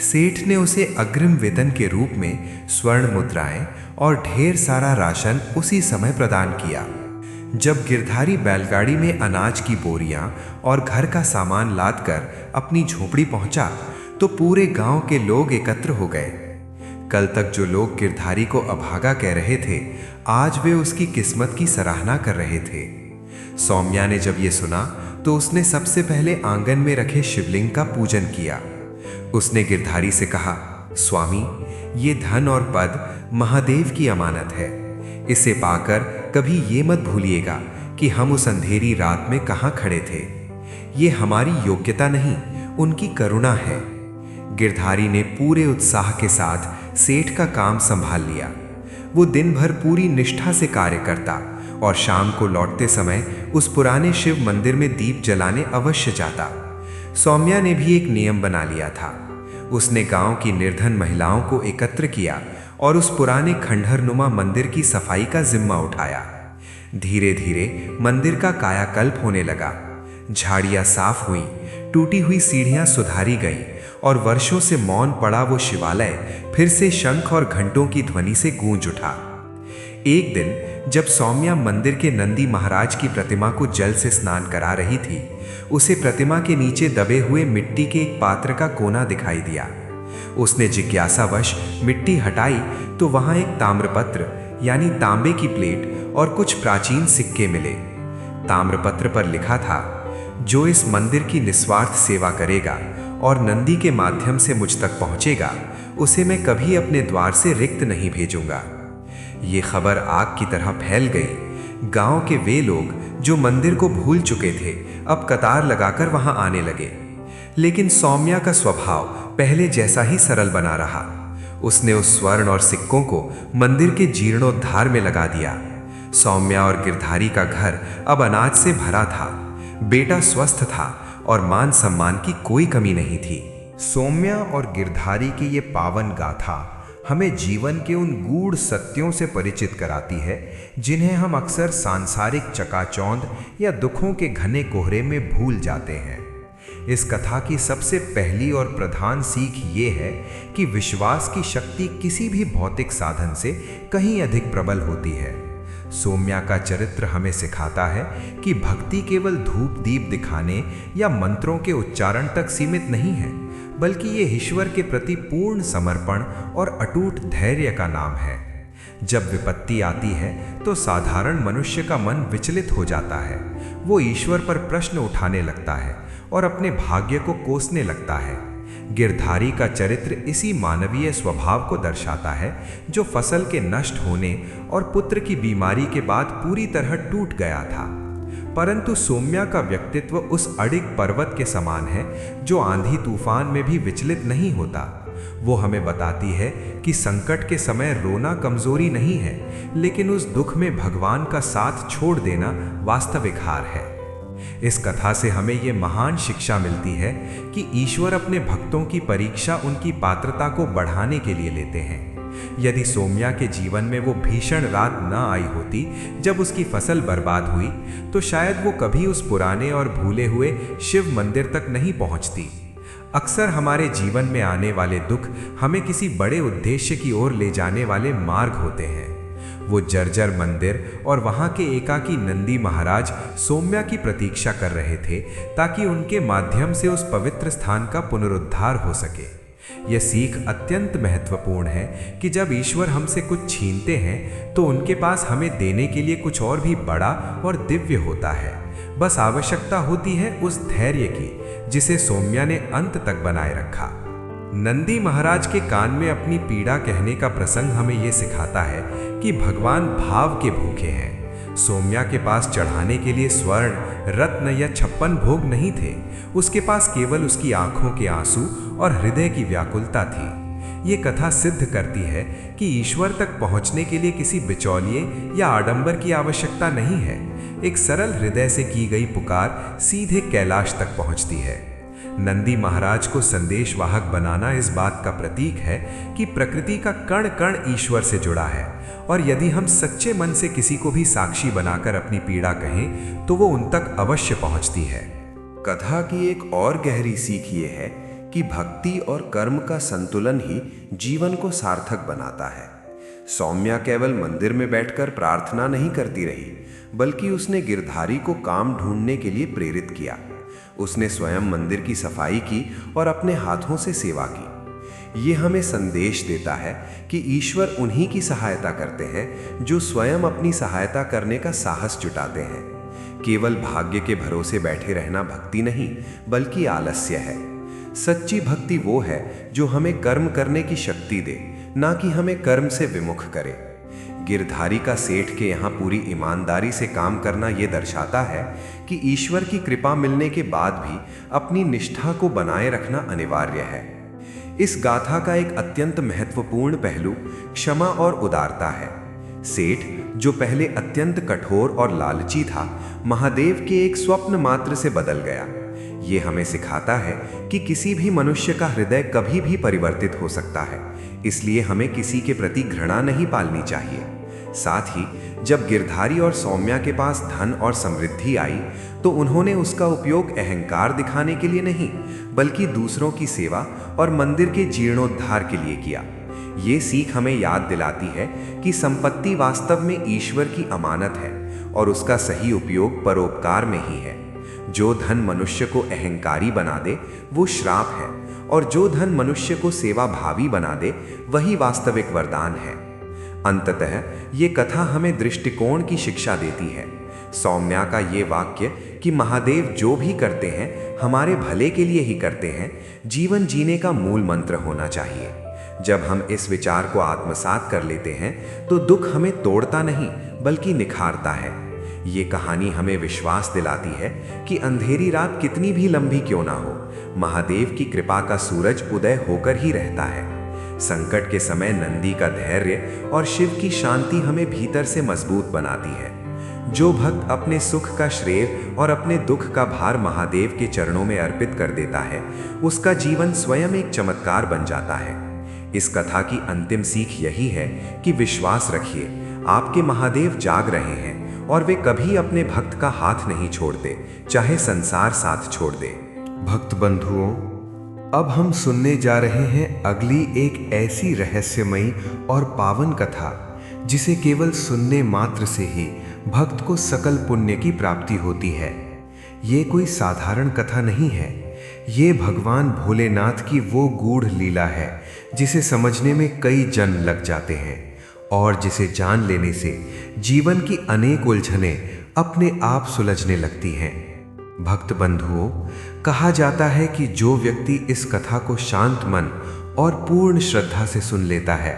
सेठ ने उसे अग्रिम वेतन के रूप में स्वर्ण मुद्राएं और ढेर सारा राशन उसी समय प्रदान किया। जब गिरधारी बैलगाड़ी में अनाज की बोरियां और घर का सामान लादकर अपनी झोपड़ी पहुंचा तो पूरे गांव के लोग एकत्र हो गए। कल तक जो लोग गिरधारी को अभागा कह रहे थे, आज वे उसकी किस्मत की सराहना कर रहे थे। सौम्या ने जब ये सुना तो उसने सबसे पहले आंगन में रखे शिवलिंग का पूजन किया। उसने गिरधारी से कहा, स्वामी, ये धन और पद महादेव की अमानत है। इसे पाकर कभी ये मत भूलिएगा कि हम उस अंधेरी रात में कहाँ खड़े थे। ये हमारी योग्यता नहीं, उनकी करुणा है। गिरधारी ने पूरे उत्साह के साथ सेठ का काम संभाल लिया। वो दिन भर पूरी निष्ठा से कार्य करता और शाम को लौटते समय उस पुराने शिव मंदिर में दीप जलाने अवश्य जाता। सौम्या ने भी एक नियम बना लिया था। उसने गांव की निर्धन महिलाओं को एकत्र किया और उस पुराने खंडहरनुमा मंदिर की सफाई का जिम्मा उठाया। धीरे धीरे मंदिर का कायाकल्प होने लगा। झाड़ियां साफ हुई, टूटी हुई सीढ़ियां सुधारी गईं और वर्षों से मौन पड़ा वो शिवालय फिर से शंख और घंटों की ध्वनि से गूंज उठा। एक दिन जब सौम्या मंदिर के नंदी महाराज की प्रतिमा को जल से स्नान करा रही थी, उसे प्रतिमा के नीचे दबे हुए मिट्टी के एक पात्र का कोना दिखाई दिया। उसने जिज्ञासावश मिट्टी हटाई तो वहां एक ताम्रपत्र यानी तांबे की प्लेट और कुछ प्राचीन सिक्के मिले। ताम्रपत्र पर लिखा था, जो इस मंदिर की निस्वार्थ सेवा करेगा और नंदी के माध्यम से मुझ तक पहुंचेगा, उसे मैं कभी अपने द्वार से रिक्त नहीं भेजूंगा। ये खबर आग की तरह फैल गई। गांव के वे लोग जो मंदिर को भूल चुके थे, अब कतार लगाकर वहां आने लगे। लेकिन सौम्या का स्वभाव पहले जैसा ही सरल बना रहा। उसने उस स्वर्ण और सिक्कों को मंदिर के जीर्णोद्धार में लगा दिया। सौम्या और गिरधारी का घर अब अनाज से भरा था। बेटा स्वस्थ था और मान सम्मान की कोई कमी नहीं थी। सौम्या और गिरधारी की ये पावन गाथा हमें जीवन के उन गूढ़ सत्यों से परिचित कराती है जिन्हें हम अक्सर सांसारिक चकाचौंध या दुखों के घने कोहरे में भूल जाते हैं। इस कथा की सबसे पहली और प्रधान सीख ये है कि विश्वास की शक्ति किसी भी भौतिक साधन से कहीं अधिक प्रबल होती है। सौम्या का चरित्र हमें सिखाता है कि भक्ति केवल धूप दीप दिखाने या मंत्रों के उच्चारण तक सीमित नहीं है, बल्कि ये ईश्वर के प्रति पूर्ण समर्पण और अटूट धैर्य का नाम है। जब विपत्ति आती है तो साधारण मनुष्य का मन विचलित हो जाता है। वो ईश्वर पर प्रश्न उठाने लगता है और अपने भाग्य को कोसने लगता है। गिरधारी का चरित्र इसी मानवीय स्वभाव को दर्शाता है, जो फसल के नष्ट होने और पुत्र की बीमारी के बाद पूरी तरह टूट गया था। परंतु सौम्या का व्यक्तित्व उस अडिग पर्वत के समान है, जो आंधी तूफान में भी विचलित नहीं होता। वो हमें बताती है कि संकट के समय रोना कमजोरी नहीं है, लेकिन उस दुख में भगवान का साथ छोड़ देना वास्तविक हार है। इस कथा से हमें ये महान शिक्षा मिलती है कि ईश्वर अपने भक्तों की परीक्षा उनकी पात्रता को बढ़ाने के लिए लेते हैं। यदि सौम्या के जीवन में वो भीषण रात न आई होती जब उसकी फसल बर्बाद हुई, तो शायद वो कभी उस पुराने और भूले हुए शिव मंदिर तक नहीं पहुंचती। अक्सर हमारे जीवन में आने वाले दुख हमें किसी बड़े उद्देश्य की ओर ले जाने वाले मार्ग होते हैं। वो जर्जर मंदिर और वहां के एकाकी नंदी महाराज सौम्या की प्रतीक्षा कर रहे थे, ताकि उनके माध्यम से उस पवित्र स्थान का पुनरुद्धार हो सके। यह सीख अत्यंत महत्वपूर्ण है कि जब ईश्वर हमसे कुछ छीनते हैं तो उनके पास हमें देने के लिए कुछ और भी बड़ा और दिव्य होता है। बस आवश्यकता होती है उस धैर्य की जिसे सौम्या ने अंत तक बनाए रखा। नंदी महाराज के कान में अपनी पीड़ा कहने का प्रसंग हमें यह सिखाता है कि भगवान भाव के भूखे हैं। सौम्या के पास चढ़ाने के लिए स्वर्ण, रत्न या 56 भोग नहीं थे। उसके पास केवल उसकी आंखों के आंसू और हृदय की व्याकुलता थी। ये कथा सिद्ध करती है कि ईश्वर तक पहुंचने के लिए किसी बिचौलिए या आडंबर की आवश्यकता नहीं है। एक सरल हृदय से की गई पुकार सीधे कैलाश तक पहुंचती है। नंदी महाराज को संदेशवाहक बनाना इस बात का प्रतीक है कि प्रकृति का कण कण ईश्वर से जुड़ा है, और यदि हम सच्चे मन से किसी को भी साक्षी बनाकर अपनी पीड़ा कहें तो वो उन तक अवश्य पहुंचती है। कथा की एक और गहरी सीख ये है कि भक्ति और कर्म का संतुलन ही जीवन को सार्थक बनाता है। सौम्या केवल मंदिर में बैठकर प्रार्थना नहीं करती रही, बल्कि उसने गिरधारी को काम ढूंढने के लिए प्रेरित किया। उसने स्वयं मंदिर की सफाई की और अपने हाथों से सेवा की। ये हमें संदेश देता है कि ईश्वर उन्हीं की सहायता करते हैं जो स्वयं अपनी सहायता करने का साहस जुटाते हैं। केवल भाग्य के भरोसे बैठे रहना भक्ति नहीं, बल्कि आलस्य है। सच्ची भक्ति वो है जो हमें कर्म करने की शक्ति दे, ना कि हमें कर्म से विमुख करे। गिरधारी का सेठ के यहाँ पूरी ईमानदारी से काम करना ये दर्शाता है कि ईश्वर की कृपा मिलने के बाद भी अपनी निष्ठा को बनाए रखना अनिवार्य है। इस गाथा का एक अत्यंत महत्वपूर्ण पहलू क्षमा और उदारता है। सेठ, जो पहले अत्यंत कठोर और लालची था, महादेव के एक स्वप्न मात्र से बदल गया। ये हमें सिखाता है कि किसी भी मनुष्य का हृदय कभी भी परिवर्तित हो सकता है, इसलिए हमें किसी के प्रति घृणा नहीं पालनी चाहिए। साथ ही जब गिरधारी और सौम्या के पास धन और समृद्धि आई, तो उन्होंने उसका उपयोग अहंकार दिखाने के लिए नहीं, बल्कि दूसरों की सेवा और मंदिर के जीर्णोद्धार के लिए किया। ये सीख हमें याद दिलाती है कि संपत्ति वास्तव में ईश्वर की अमानत है और उसका सही उपयोग परोपकार में ही है। जो धन मनुष्य को अहंकारी बना दे वो श्राप है, और जो धन मनुष्य को सेवा भावी बना दे वही वास्तविक वरदान है। अंततः ये कथा हमें दृष्टिकोण की शिक्षा देती है। सौम्या का ये वाक्य कि महादेव जो भी करते हैं हमारे भले के लिए ही करते हैं, जीवन जीने का मूल मंत्र होना चाहिए। जब हम इस विचार को आत्मसात कर लेते हैं तो दुख हमें तोड़ता नहीं, बल्कि निखारता है। ये कहानी हमें विश्वास दिलाती है कि अंधेरी रात कितनी भी लंबी क्यों ना हो, महादेव की कृपा का सूरज उदय होकर ही रहता है। संकट के समय नंदी का धैर्य और शिव की शांति हमें भीतर से मजबूत बनाती है। जो भक्त अपने सुख का श्रेय और अपने दुख का भार महादेव के चरणों में अर्पित कर देता है, उसका जीवन स्वयं एक चमत्कार बन जाता है। इस कथा की अंतिम सीख यही है कि विश्वास रखिए, आपके महादेव जाग रहे हैं और वे कभी अपने भक्त का हाथ नहीं छोड़ते, चाहे संसार साथ छोड़ दे। भक्त बंधुओं, अब हम सुनने जा रहे हैं अगली एक ऐसी रहस्यमयी और पावन कथा जिसे केवल सुनने मात्र से ही भक्त को सकल पुण्य की प्राप्ति होती है। ये कोई साधारण कथा नहीं है, ये भगवान भोलेनाथ की वो गूढ़ लीला है जिसे समझने में कई जन्म लग जाते हैं और जिसे जान लेने से जीवन की अनेक उलझनें अपने आप सुलझने लगती हैं। भक्त बंधुओं, कहा जाता है कि जो व्यक्ति इस कथा को शांत मन और पूर्ण श्रद्धा से सुन लेता है,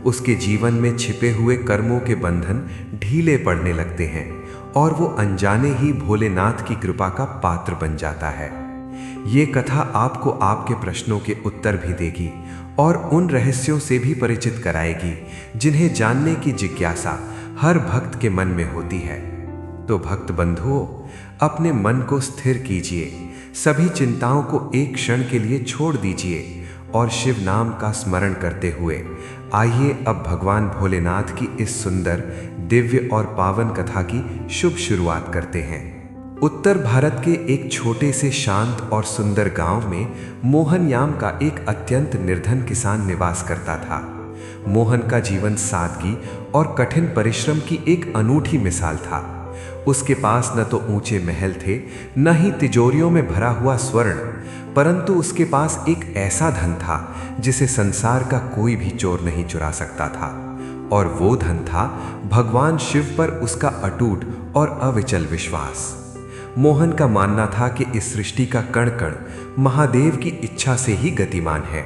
उसके जीवन में छिपे हुए कर्मों के बंधन ढीले पड़ने लगते हैं और वो अनजाने ही भोलेनाथ की कृपा का पात्र बन जाता है। ये कथा आपको आपके प्रश्नों के उत्तर भी देगी और उन रहस्यों से भी परिचित कराएगी जिन्हें जानने की जिज्ञासा हर भक्त के मन में होती है। तो भक्त बंधुओं, अपने मन को स्थिर कीजिए, सभी चिंताओं को एक क्षण के लिए छोड़ दीजिए और शिव नाम का स्मरण करते हुए आइए अब भगवान भोलेनाथ की इस सुंदर, दिव्य और पावन कथा की शुभ शुरुआत करते हैं। उत्तर भारत के एक छोटे से शांत और सुंदर गांव में मोहन नाम का एक अत्यंत निर्धन किसान निवास करता था। मोहन का जीवन सादगी और कठिन परिश्रम की एक अनूठी मिसाल था। उसके पास न तो ऊंचे महल थे, न ही तिजोरियों में भरा हुआ स्वर्ण, परंतु उसके पास एक ऐसा धन था जिसे संसार का कोई भी चोर नहीं चुरा सकता था। और वो धन था भगवान शिव पर उसका अटूट और अविचल विश्वास। मोहन का मानना था कि इस सृष्टि का कण कण महादेव की इच्छा से ही गतिमान है।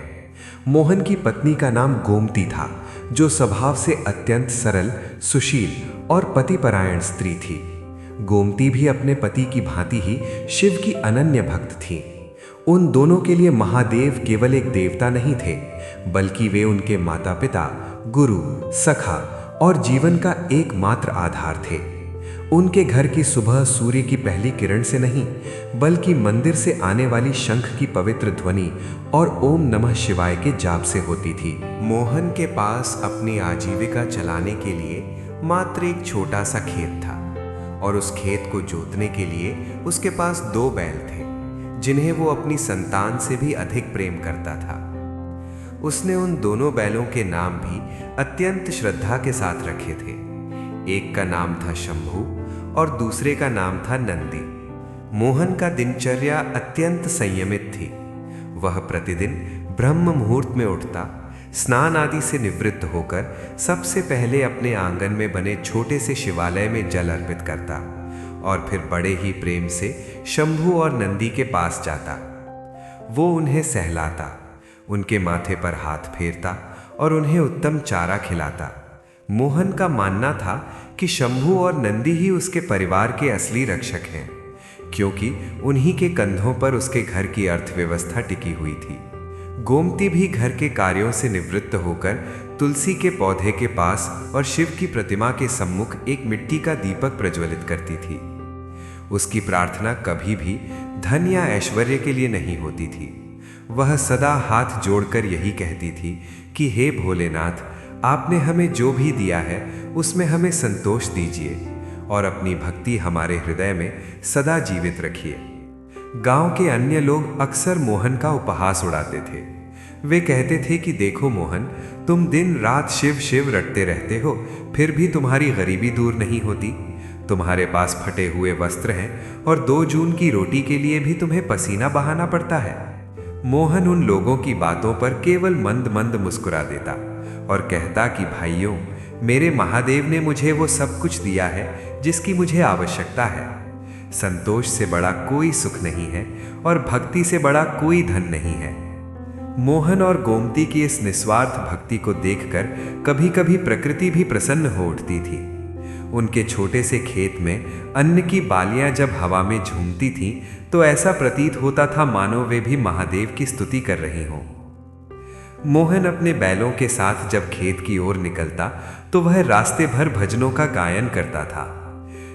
मोहन की पत्नी का नाम गोमती था, जो स्वभाव से अत्यंत सरल, सुशील और पतिपरायण स्त्री थी। गोमती भी अपने पति की भांति ही शिव की अनन्य भक्त थी। उन दोनों के लिए महादेव केवल एक देवता नहीं थे, बल्कि वे उनके माता पिता, गुरु, सखा और जीवन का एकमात्र आधार थे। उनके घर की सुबह सूर्य की पहली किरण से नहीं, बल्कि मंदिर से आने वाली शंख की पवित्र ध्वनि और ओम नमः शिवाय के जाप से होती थी। मोहन के पास अपनी आजीविका चलाने के लिए मात्र एक छोटा सा खेत था और उस खेत को जोतने के लिए उसके पास 2 बैल थे। जिन्हें वो अपनी संतान से भी अधिक प्रेम करता था। उसने उन दोनों बैलों के नाम भी अत्यंत श्रद्धा के साथ रखे थे। एक का नाम था शंभू और दूसरे का नाम था नंदी। मोहन का दिनचर्या अत्यंत संयमित थी। वह प्रतिदिन ब्रह्म मुहूर्त में उठता, स्नान आदि से निवृत्त होकर सबसे पहले अपने आंगन में बने छोटे से शिवालय में जल अर्पित करता और फिर बड़े ही प्रेम से शंभू और नंदी के पास जाता। वो उन्हें सहलाता, उनके माथे पर हाथ फेरता और उन्हें उत्तम चारा खिलाता। मोहन का मानना था कि शंभू और नंदी ही उसके परिवार के असली रक्षक हैं, क्योंकि उन्हीं के कंधों पर उसके घर की अर्थव्यवस्था टिकी हुई थी। गोमती भी घर के कार्यों से निवृत्त होकर तुलसी के पौधे के पास और शिव की प्रतिमा के सम्मुख एक मिट्टी का दीपक प्रज्वलित करती थी। उसकी प्रार्थना कभी भी धन या ऐश्वर्य के लिए नहीं होती थी। वह सदा हाथ जोड़कर यही कहती थी कि हे भोलेनाथ, आपने हमें जो भी दिया है उसमें हमें संतोष दीजिए और अपनी भक्ति हमारे हृदय में सदा जीवित रखिए। गांव के अन्य लोग अक्सर मोहन का उपहास उड़ाते थे। वे कहते थे कि देखो मोहन, तुम दिन रात शिव शिव रटते रहते हो, फिर भी तुम्हारी गरीबी दूर नहीं होती। तुम्हारे पास फटे हुए वस्त्र हैं और 2 जून की रोटी के लिए भी तुम्हें पसीना बहाना पड़ता है। मोहन उन लोगों की बातों पर केवल मंद मंद मुस्कुरा देता और कहता कि भाइयों, मेरे महादेव ने मुझे वो सब कुछ दिया है जिसकी मुझे आवश्यकता है। संतोष से बड़ा कोई सुख नहीं है और भक्ति से बड़ा कोई धन नहीं है। मोहन और गोमती की इस निस्वार्थ भक्ति को देखकर कभी कभी प्रकृति भी प्रसन्न हो उठती थी। उनके छोटे से खेत में अन्न की बालियां जब हवा में झूमती थीं, तो ऐसा प्रतीत होता था मानो वे भी महादेव की स्तुति कर रही हों। मोहन अपने बैलों के साथ जब खेत की ओर निकलता तो वह रास्ते भर भजनों का गायन करता था।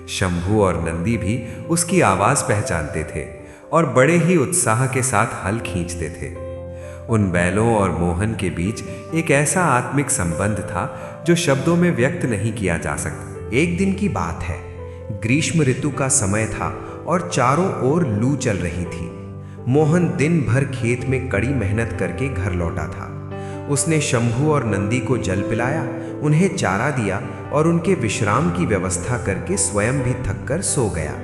शंभू और नंदी भी उसकी आवाज पहचानते थे और बड़े ही उत्साह के साथ हल खींचते थे। उन बैलों और मोहन के बीच एक ऐसा आत्मिक संबंध था जो शब्दों में व्यक्त नहीं किया जा सकता। एक दिन की बात है, ग्रीष्म ऋतु का समय था और चारों ओर लू चल रही थी। मोहन दिन भर खेत में कड़ी मेहनत करके घर लौटा था। उसने शंभू और नंदी को जल पिलाया, उन्हें चारा दिया और उनके विश्राम की व्यवस्था करके स्वयं भी थककर सो गया।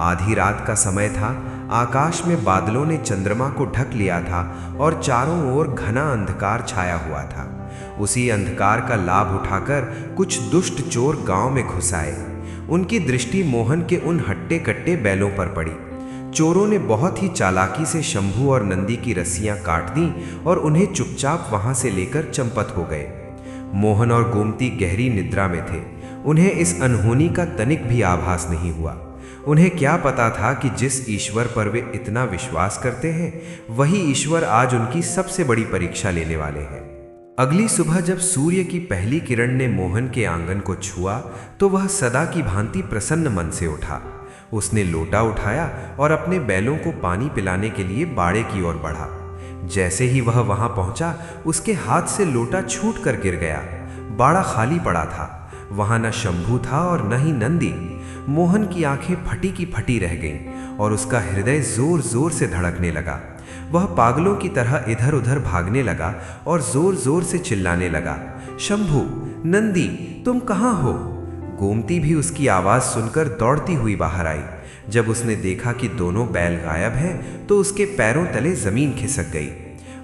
आधी रात का समय था। आकाश में बादलों ने चंद्रमा को ढक लिया था और चारों ओर घना अंधकार छाया हुआ था। उसी अंधकार का लाभ उठाकर कुछ दुष्ट चोर गांव में घुस आए। उनकी दृष्टि मोहन के उन हट्टे कट्टे बैलों पर पड़ी। चोरों ने बहुत ही चालाकी से शंभू और नंदी की रस्सियां काट दी और उन्हें चुपचाप वहां से लेकर चंपत हो गए। मोहन और गोमती गहरी निद्रा में थे। उन्हें इस अनहोनी का तनिक भी आभास नहीं हुआ। उन्हें क्या पता था कि जिस ईश्वर पर वे इतना विश्वास करते हैं, वही ईश्वर आज उनकी सबसे बड़ी परीक्षा लेने वाले हैं। अगली सुबह जब सूर्य की पहली किरण ने मोहन के आंगन को छुआ तो वह सदा की भांति प्रसन्न मन से उठा। उसने लोटा उठाया और अपने बैलों को पानी पिलाने के लिए बाड़े की ओर बढ़ा। जैसे ही वह वहां पहुंचा, उसके हाथ से लोटा छूट कर गिर गया। बाड़ा खाली पड़ा था। वहां न शंभू था और न ही नंदी। मोहन की आंखें फटी की फटी रह गईं और उसका हृदय जोर जोर से धड़कने लगा। वह पागलों की तरह इधर उधर भागने लगा और जोर जोर से चिल्लाने लगा, शंभू, नंदी, तुम कहाँ हो? गोमती भी उसकी आवाज सुनकर दौड़ती हुई बाहर आई। जब उसने देखा कि दोनों बैल गायब हैं, तो उसके पैरों तले जमीन खिसक गई।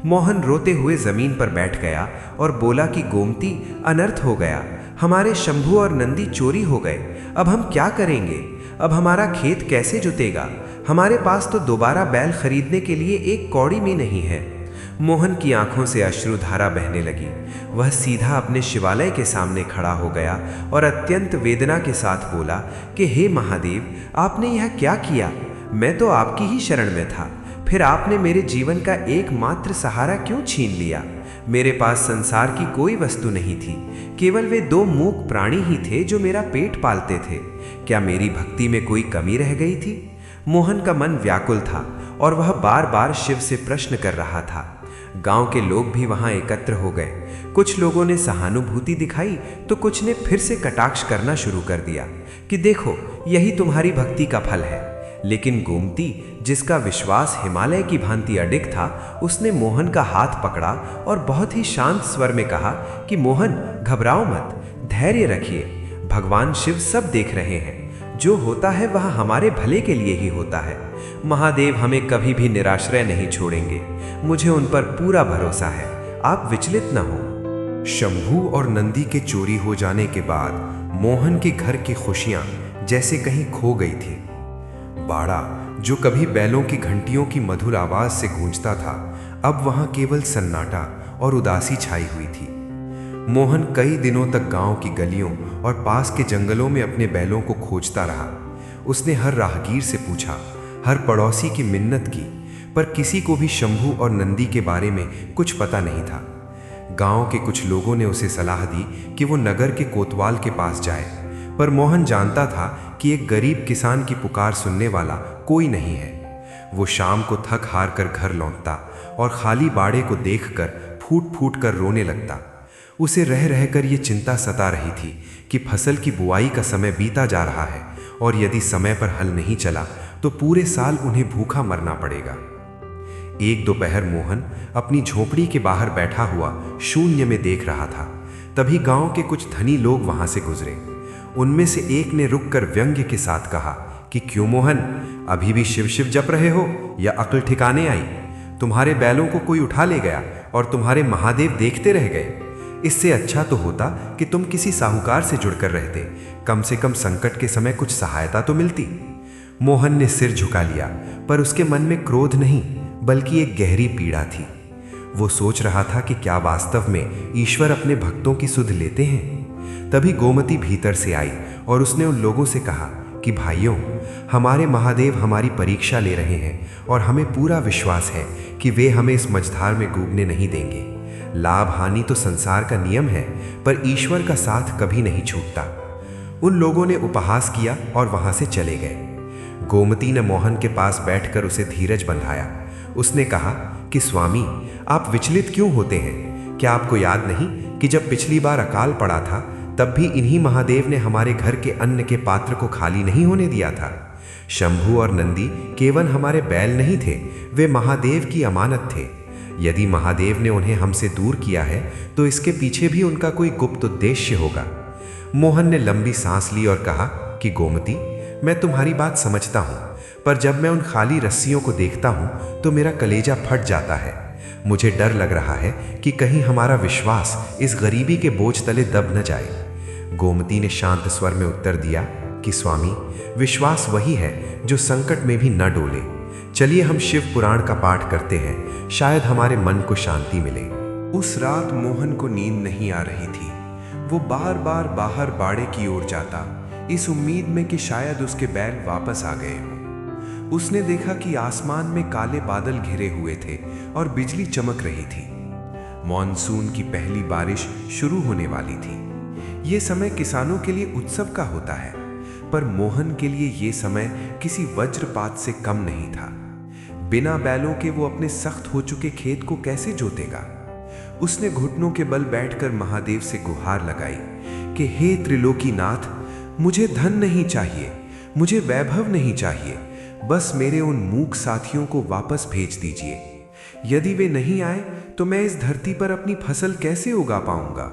मोहन रोते हुए जमीन पर बैठ गया और बोला कि गोमती, अनर्थ हो गया। हमारे शंभू और नंदी चोरी हो गए। अब हम क्या करेंगे? अब हमारा खेत कैसे जुतेगा? हमारे पास तो दोबारा बैल खरीदने के लिए एक कौड़ी भी नहीं है। मोहन की आंखों से अश्रुधारा बहने लगी। वह सीधा अपने शिवालय के सामने खड़ा हो गया और अत्यंत वेदना के साथ बोला कि हे महादेव, आपने यह क्या किया? मैं तो आपकी ही शरण में था, फिर आपने मेरे जीवन का एकमात्र सहारा क्यों छीन लिया? मेरे पास संसार की कोई वस्तु नहीं थी, केवल वे 2 मूक प्राणी ही थे जो मेरा पेट पालते थे। क्या मेरी भक्ति में कोई कमी रह गई थी? मोहन का मन व्याकुल था और वह बार बार शिव से प्रश्न कर रहा था। गांव के लोग भी वहां एकत्र हो गए। कुछ लोगों ने सहानुभूति दिखाई तो कुछ ने फिर से कटाक्ष करना शुरू कर दिया कि देखो, यही तुम्हारी भक्ति का फल है। लेकिन गोमती, जिसका विश्वास हिमालय की भांति अडिग था, उसने मोहन का हाथ पकड़ा और बहुत ही शांत स्वर में कहा कि मोहन, घबराओ मत, धैर्य रखिए। भगवान शिव सब देख रहे हैं। जो होता है वह हमारे भले के लिए ही होता है। महादेव हमें कभी भी निराश्रय नहीं छोड़ेंगे। मुझे उन पर पूरा भरोसा है। आप विचलित न हो। शंभू और नंदी के चोरी हो जाने के बाद मोहन के घर की खुशियां जैसे कहीं खो गई थी। बाड़ा, जो कभी बैलों की घंटियों की मधुर आवाज से गूंजता था, अब वहां केवल सन्नाटा और उदासी छाई हुई थी। मोहन कई दिनों तक गांव की गलियों और पास के जंगलों में अपने बैलों को खोजता रहा। उसने हर राहगीर से पूछा, हर पड़ोसी की मिन्नत की, पर किसी को भी शंभू और नंदी के बारे में कुछ पता नहीं था। गांव के कुछ लोगों ने उसे सलाह दी कि वो नगर के कोतवाल के पास जाए, पर मोहन जानता था कि एक गरीब किसान की पुकार सुनने वाला कोई नहीं है। वो शाम को थक हार कर घर लौटता और खाली बाड़े को देखकर फूट फूट कर रोने लगता। उसे रह रहकर ये चिंता सता रही थी कि फसल की बुआई का समय बीता जा रहा है और यदि समय पर हल नहीं चला तो पूरे साल उन्हें भूखा मरना पड़ेगा। एक दोपहर मोहन अपनी झोपड़ी के बाहर बैठा हुआ शून्य में देख रहा था। तभी गांव के कुछ धनी लोग वहां से गुजरे। उनमें से एक ने रुककर व्यंग्य के साथ कहा कि क्यों मोहन, अभी भी शिव शिव जप रहे हो या अक्ल ठिकाने आई? तुम्हारे बैलों को कोई उठा ले गया और तुम्हारे महादेव देखते रह गए। इससे अच्छा तो होता कि तुम किसी साहूकार से जुड़कर रहते, कम से कम संकट के समय कुछ सहायता तो मिलती। मोहन ने सिर झुका लिया, पर उसके मन में क्रोध नहीं बल्कि एक गहरी पीड़ा थी। वो सोच रहा था कि क्या वास्तव में ईश्वर अपने भक्तों की सुध लेते हैं। तभी गोमती भीतर से आई और उसने उन लोगों से कहा कि भाइयों, हमारे महादेव हमारी परीक्षा ले रहे हैं और हमें पूरा विश्वास है कि वे हमें इस मझधार में डूबने नहीं देंगे। लाभ हानि तो संसार का नियम है, पर ईश्वर का साथ कभी नहीं छूटता। उन लोगों ने उपहास किया और वहां से चले गए। गोमती ने मोहन के पास बैठकर उसे धीरज बंधाया। उसने कहा कि स्वामी, आप विचलित क्यों होते हैं? क्या आपको याद नहीं कि जब पिछली बार अकाल पड़ा था तब भी इन्हीं महादेव ने हमारे घर के अन्न के पात्र को खाली नहीं होने दिया था? शंभू और नंदी केवल हमारे बैल नहीं थे, वे महादेव की अमानत थे। यदि महादेव ने उन्हें हमसे दूर किया है तो इसके पीछे भी उनका कोई गुप्त उद्देश्य होगा। मोहन ने लंबी सांस ली और कहा कि गोमती, मैं तुम्हारी बात समझता हूं, पर जब मैं उन खाली रस्सियों को देखता हूं तो मेरा कलेजा फट जाता है। मुझे डर लग रहा है कि कहीं हमारा विश्वास इस गरीबी के बोझ तले दब न जाए। गोमती ने शांत स्वर में उत्तर दिया कि स्वामी, विश्वास वही है जो संकट में भी न डोले। चलिए हम शिव पुराण का पाठ करते हैं, शायद हमारे मन को शांति मिले। उस रात मोहन को नींद नहीं आ रही थी। वो बार बार बाहर बाड़े की ओर जाता, इस उम्मीद में कि शायद उसके बैल वापस आ गए हों। उसने देखा कि आसमान में काले बादल घिरे हुए थे और बिजली चमक रही थी। मॉनसून की पहली बारिश शुरू होने वाली थी। ये समय किसानों के लिए उत्सव का होता है, पर मोहन के लिए ये समय किसी वज्रपात से कम नहीं था। बिना बैलों के वो अपने सख्त हो चुके खेत को कैसे जोतेगा? उसने घुटनों के बल बैठकर महादेव से गुहार लगाई कि हे त्रिलोकीनाथ, मुझे धन नहीं चाहिए, मुझे वैभव नहीं चाहिए, बस मेरे उन मूक साथियों को वापस भेज दीजिए। यदि वे नहीं आए तो मैं इस धरती पर अपनी फसल कैसे उगा पाऊंगा?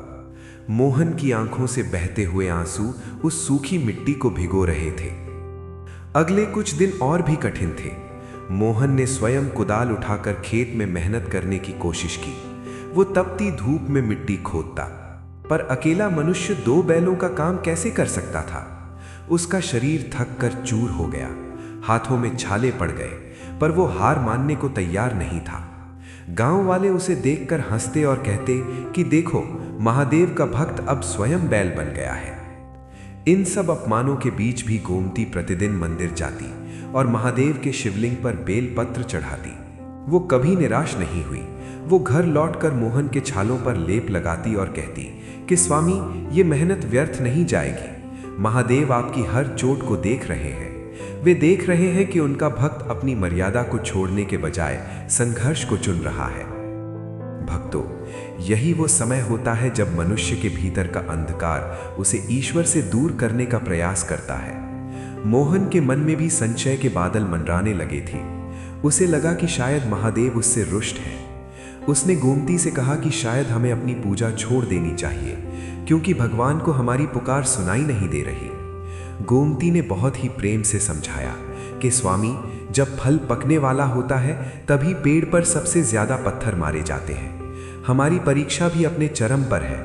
मोहन की आंखों से बहते हुए आंसू उस सूखी मिट्टी को भिगो रहे थे। अगले कुछ दिन और भी कठिन थे। मोहन ने स्वयं कुदाल उठाकर खेत में मेहनत करने की कोशिश की। वो तपती धूप में मिट्टी खोदता, पर अकेला मनुष्य 2 बैलों का काम कैसे कर सकता था? उसका शरीर थक कर चूर हो गया, हाथों में छाले पड़ गए, पर वो हार मानने को तैयार नहीं था। गांव वाले उसे देखकर हंसते और कहते कि देखो, महादेव का भक्त अब स्वयं बैल बन गया है। इन सब अपमानों के बीच भी गोमती प्रतिदिन मंदिर जाती और महादेव के शिवलिंग पर बेल पत्र चढ़ाती। वो कभी निराश नहीं हुई। वो घर लौटकर मोहन के छालों पर लेप लगाती और कहती कि स्वामी, ये मेहनत व्यर्थ नहीं जाएगी। महादेव आपकी हर चोट को देख रहे हैं। वे देख रहे हैं कि उनका भक्त अपनी मर्यादा को छोड़ने के बजाय संघर्ष को चुन रहा है। भक्तों, यही वो समय होता है जब मनुष्य के भीतर का अंधकार उसे ईश्वर से दूर करने का प्रयास करता है। मोहन के मन में भी संशय के बादल मंडराने लगे थे। उसे लगा कि शायद महादेव उससे रुष्ट हैं। उसने गोमती से कहा कि शायद हमें अपनी पूजा छोड़ देनी चाहिए, क्योंकि भगवान को हमारी पुकार सुनाई नहीं दे रही। गोमती ने बहुत ही प्रेम से समझाया कि स्वामी, जब फल पकने वाला होता है तभी पेड़ पर सबसे ज्यादा पत्थर मारे जाते हैं। हमारी परीक्षा भी अपने चरम पर है।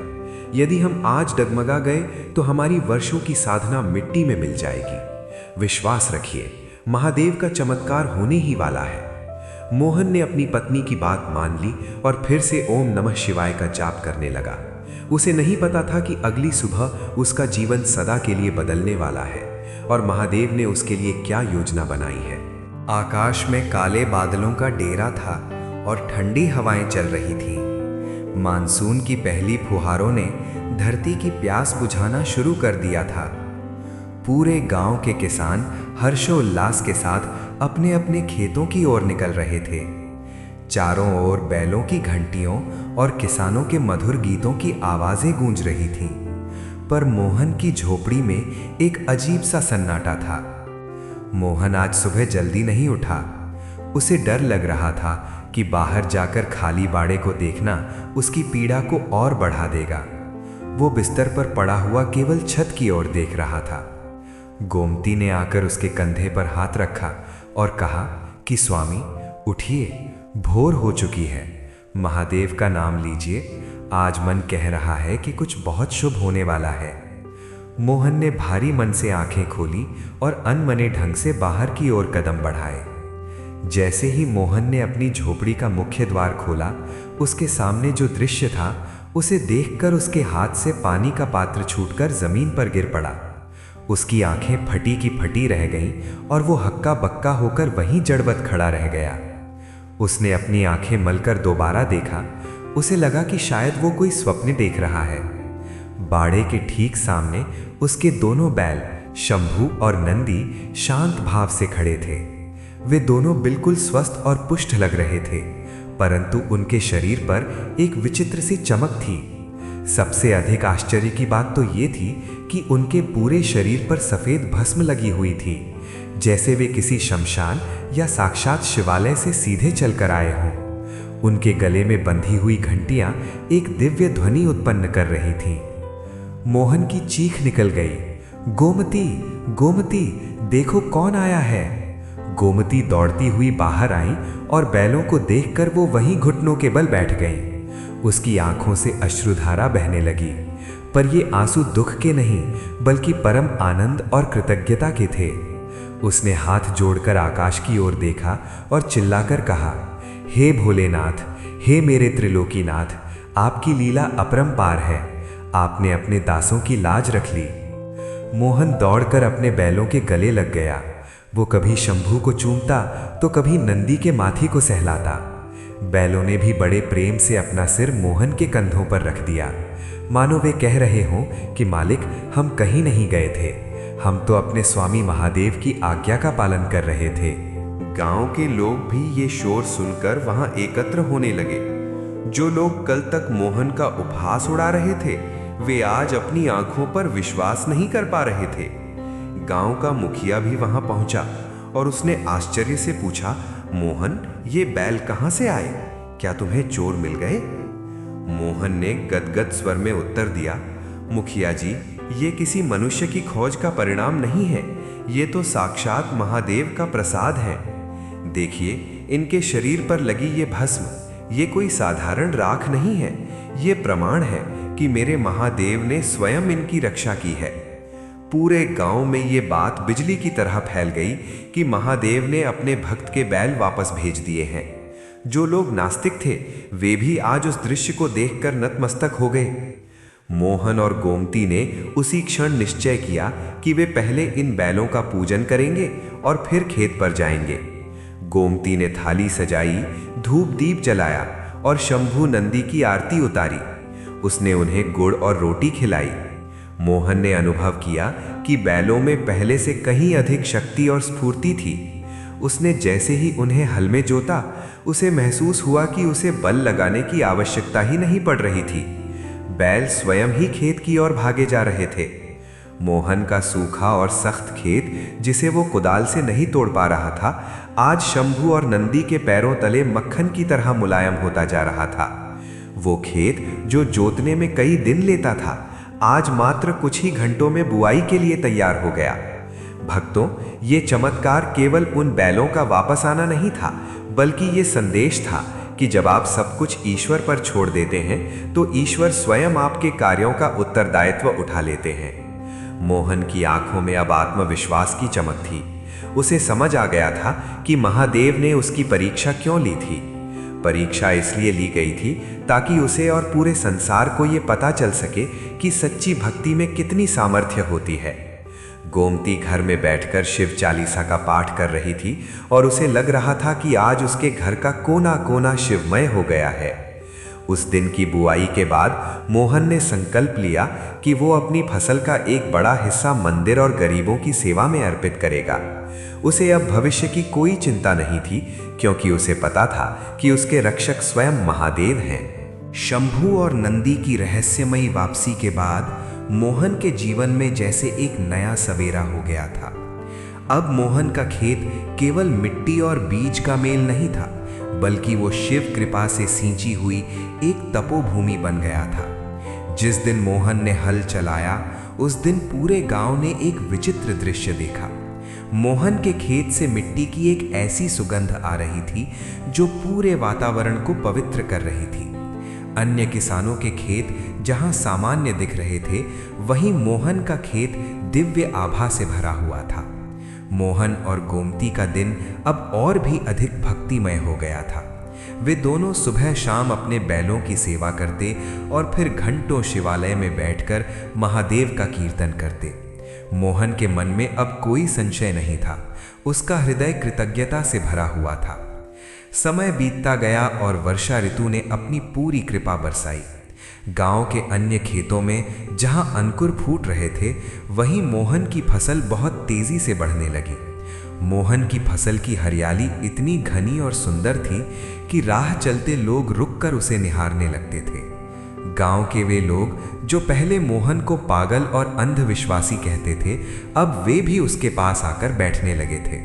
यदि हम आज डगमगा गए तो हमारी वर्षों की साधना मिट्टी में मिल जाएगी। विश्वास रखिए, महादेव का चमत्कार होने ही वाला है। मोहन ने अपनी पत्नी की बात मान ली और फिर से ओम नमः शिवाय का जाप करने लगा। उसे नहीं पता था कि अगली सुबह उसका जीवन सदा के लिए बदलने वाला है और महादेव ने उसके लिए क्या योजना बनाई है। आकाश में काले बादलों का डेरा था और ठंडी हवाएं चल रही थीं। मानसून की पहली फुहारों ने धरती की प्यास बुझाना शुरू कर दिया था। पूरे गांव के किसान हर्षोल्लास के साथ अपने अपने खेतों की ओर निकल रहे थे। चारों ओर बैलों की घंटियों और किसानों के मधुर गीतों की आवाजें गूंज रही थीं। पर मोहन की झोपड़ी में एक अजीब सा सन्नाटा था। मोहन आज सुबह जल्दी नहीं उठा। उसे डर लग रहा था कि बाहर जाकर खाली बाड़े को देखना उसकी पीड़ा को और बढ़ा देगा। वो बिस्तर पर पड़ा हुआ केवल छत की ओर देख रहा था। गोमती ने आकर उसके कंधे पर हाथ रखा और कहा कि स्वामी उठिए, भोर हो चुकी है, महादेव का नाम लीजिए। आज मन कह रहा है कि कुछ बहुत शुभ होने वाला है। मोहन ने भारी मन से आंखें खोली और अनमने ढंग से बाहर की ओर कदम बढ़ाए। जैसे ही मोहन ने अपनी झोपड़ी का मुख्य द्वार खोला, उसके सामने जो दृश्य था उसे देखकर उसके हाथ से पानी का पात्र छूटकर जमीन पर गिर पड़ा। उसकी आंखें फटी की फटी रह गईं और वो हक्का बक्का होकर वहीं जड़वत खड़ा रह गया। उसने अपनी आंखें मलकर दोबारा देखा। उसे लगा कि शायद वो कोई स्वप्न देख रहा है। बाड़े के ठीक सामने उसके दोनों बैल शंभू और नंदी शांत भाव से खड़े थे। वे दोनों बिल्कुल स्वस्थ और पुष्ट लग रहे थे, परंतु उनके शरीर पर एक विचित्र सी चमक थी। सबसे अधिक आश्चर्य की बात तो ये थी कि उनके पूरे शरीर पर सफेद भस्म लगी हुई थी, जैसे वे किसी शमशान या साक्षात शिवालय से सीधे चलकर आए हों। उनके गले में बंधी हुई घंटियां एक दिव्य ध्वनि उत्पन्न कर रही थीं। मोहन की चीख निकल गई, गोमती, गोमती, देखो कौन आया है। गोमती दौड़ती हुई बाहर आई और बैलों को देखकर वो वहीं घुटनों के बल बैठ गई। उसकी आंखों से अश्रुधारा बहने लगी, पर ये आंसू दुख के नहीं बल्कि परम आनंद और कृतज्ञता के थे। उसने हाथ जोड़कर आकाश की ओर देखा और चिल्लाकर कहा, हे भोलेनाथ, हे मेरे त्रिलोकीनाथ, आपकी लीला अपरंपार है। आपने अपने दासों की लाज रख ली। मोहन दौड़कर अपने बैलों के गले लग गया। वो कभी शंभू को चूमता तो कभी नंदी के माथी को सहलाता। बैलों ने भी बड़े प्रेम से अपना सिर मोहन के कंधों पर रख दिया, मानो वे कह रहे हों कि मालिक, हम कहीं नहीं गए थे, हम तो अपने स्वामी महादेव की आज्ञा का पालन कर रहे थे। गांव के लोग भी ये शोर सुनकर वहां एकत्र होने लगे। जो लोग कल तक मोहन का उपहास उड़ा रहे थे, वे आज अपनी आंखों पर विश्वास नहीं कर पा रहे थे। गांव का मुखिया भी वहां पहुंचा और उसने आश्चर्य से पूछा, मोहन, ये बैल कहां से आए? क्या तुम्हें चोर मिल गए? मोहन ने गदगद स्वर में उत्तर दिया, मुखिया जी, ये किसी मनुष्य की खोज का परिणाम नहीं है, ये तो साक्षात महादेव का प्रसाद है। देखिए, इनके शरीर पर लगी ये भस्म, ये कोई साधारण राख नहीं है, ये प्रमाण है कि मेरे महादेव ने स्वयं इनकी रक्षा की है। पूरे गांव में ये बात बिजली की तरह फैल गई कि महादेव ने अपने भक्त के बैल वापस भेज दिए हैं। जो लोग नास्तिक थे, वे भी आज उस दृश्य को देखकर नतमस्तक हो गए। मोहन और गोमती ने उसी क्षण निश्चय किया कि वे पहले इन बैलों का पूजन करेंगे और फिर खेत पर जाएंगे। गोमती ने थाली सजाई, धूप दीप जलाया और शंभू नंदी की आरती उतारी। उसने उन्हें गुड़ और रोटी खिलाई। मोहन ने अनुभव किया कि बैलों में पहले से कहीं अधिक शक्ति और स्फूर्ति थी। उसने जैसे ही उन्हें हल में जोता, उसे महसूस हुआ कि उसे बल लगाने की आवश्यकता ही नहीं पड़ रही थी। बैल स्वयं ही खेत की ओर भागे जा रहे थे। मोहन का सूखा और सख्त खेत, जिसे वो कुदाल से नहीं तोड़ पा रहा था, आज शंभू और नंदी के पैरों तले मक्खन की तरह मुलायम होता जा रहा था। वो खेत जो जोतने में कई दिन लेता था, आज मात्र कुछ ही घंटों में बुआई के लिए तैयार हो गया। भक्तों, ये चमत्कार केवल उन बैलों का वापस आना नहीं था, बल्कि ये संदेश था कि जब आप सब कुछ ईश्वर पर छोड़ देते हैं तो ईश्वर स्वयं आपके कार्यों का उत्तरदायित्व उठा लेते हैं। मोहन की आंखों में अब आत्मविश्वास की चमक थी। उसे समझ आ गया था कि महादेव ने उसकी परीक्षा क्यों ली थी। परीक्षा इसलिए ली गई थी ताकि उसे और पूरे संसार को ये पता चल सके कि सच्ची भक्ति में कितनी सामर्थ्य होती है। गोमती घर में बैठकर शिव चालीसा का पाठ कर रही थी और उसे लग रहा था कि आज उसके घर का कोना कोना शिवमय हो गया है। उस दिन की बुआई के बाद मोहन ने संकल्प लिया कि वो अपनी फसल का एक बड़ा हिस्सा मंदिर और गरीबों की सेवा में अर्पित करेगा। उसे अब भविष्य की कोई चिंता नहीं थी, क्योंकि उसे पता था कि उसके रक्षक स्वयं महादेव हैं। शंभू और नंदी की रहस्यमयी वापसी के बाद मोहन के जीवन में जैसे एक नया सवेरा हो गया था। अब मोहन का खेत केवल मिट्टी और बीज का मेल नहीं था, बल्कि वो शिव कृपा से सींची हुई एक तपोभूमि बन गया था। जिस दिन मोहन ने हल चलाया, उस दिन पूरे गांव ने एक विचित्र दृश्य देखा। मोहन के खेत से मिट्टी की एक ऐसी सुगंध आ रही थी जो पूरे वातावरण को पवित्र कर रही थी। अन्य किसानों के खेत जहां सामान्य दिख रहे थे, वहीं मोहन का खेत दिव्य आभा से भरा हुआ था। मोहन और गोमती का दिन अब और भी अधिक भक्तिमय हो गया था। वे दोनों सुबह शाम अपने बैलों की सेवा करते और फिर घंटों शिवालय में बैठकर महादेव का कीर्तन करते। मोहन के मन में अब कोई संशय नहीं था, उसका हृदय कृतज्ञता से भरा हुआ था। समय बीतता गया और वर्षा ऋतु ने अपनी पूरी कृपा बरसाई। गांव के अन्य खेतों में जहां अंकुर फूट रहे थे, वहीं मोहन की फसल बहुत तेजी से बढ़ने लगी। मोहन की फसल की हरियाली इतनी घनी और सुंदर थी कि राह चलते लोग रुककर उसे निहारने लगते थे। गांव के वे लोग जो पहले मोहन को पागल और अंधविश्वासी कहते थे, अब वे भी उसके पास आकर बैठने लगे थे।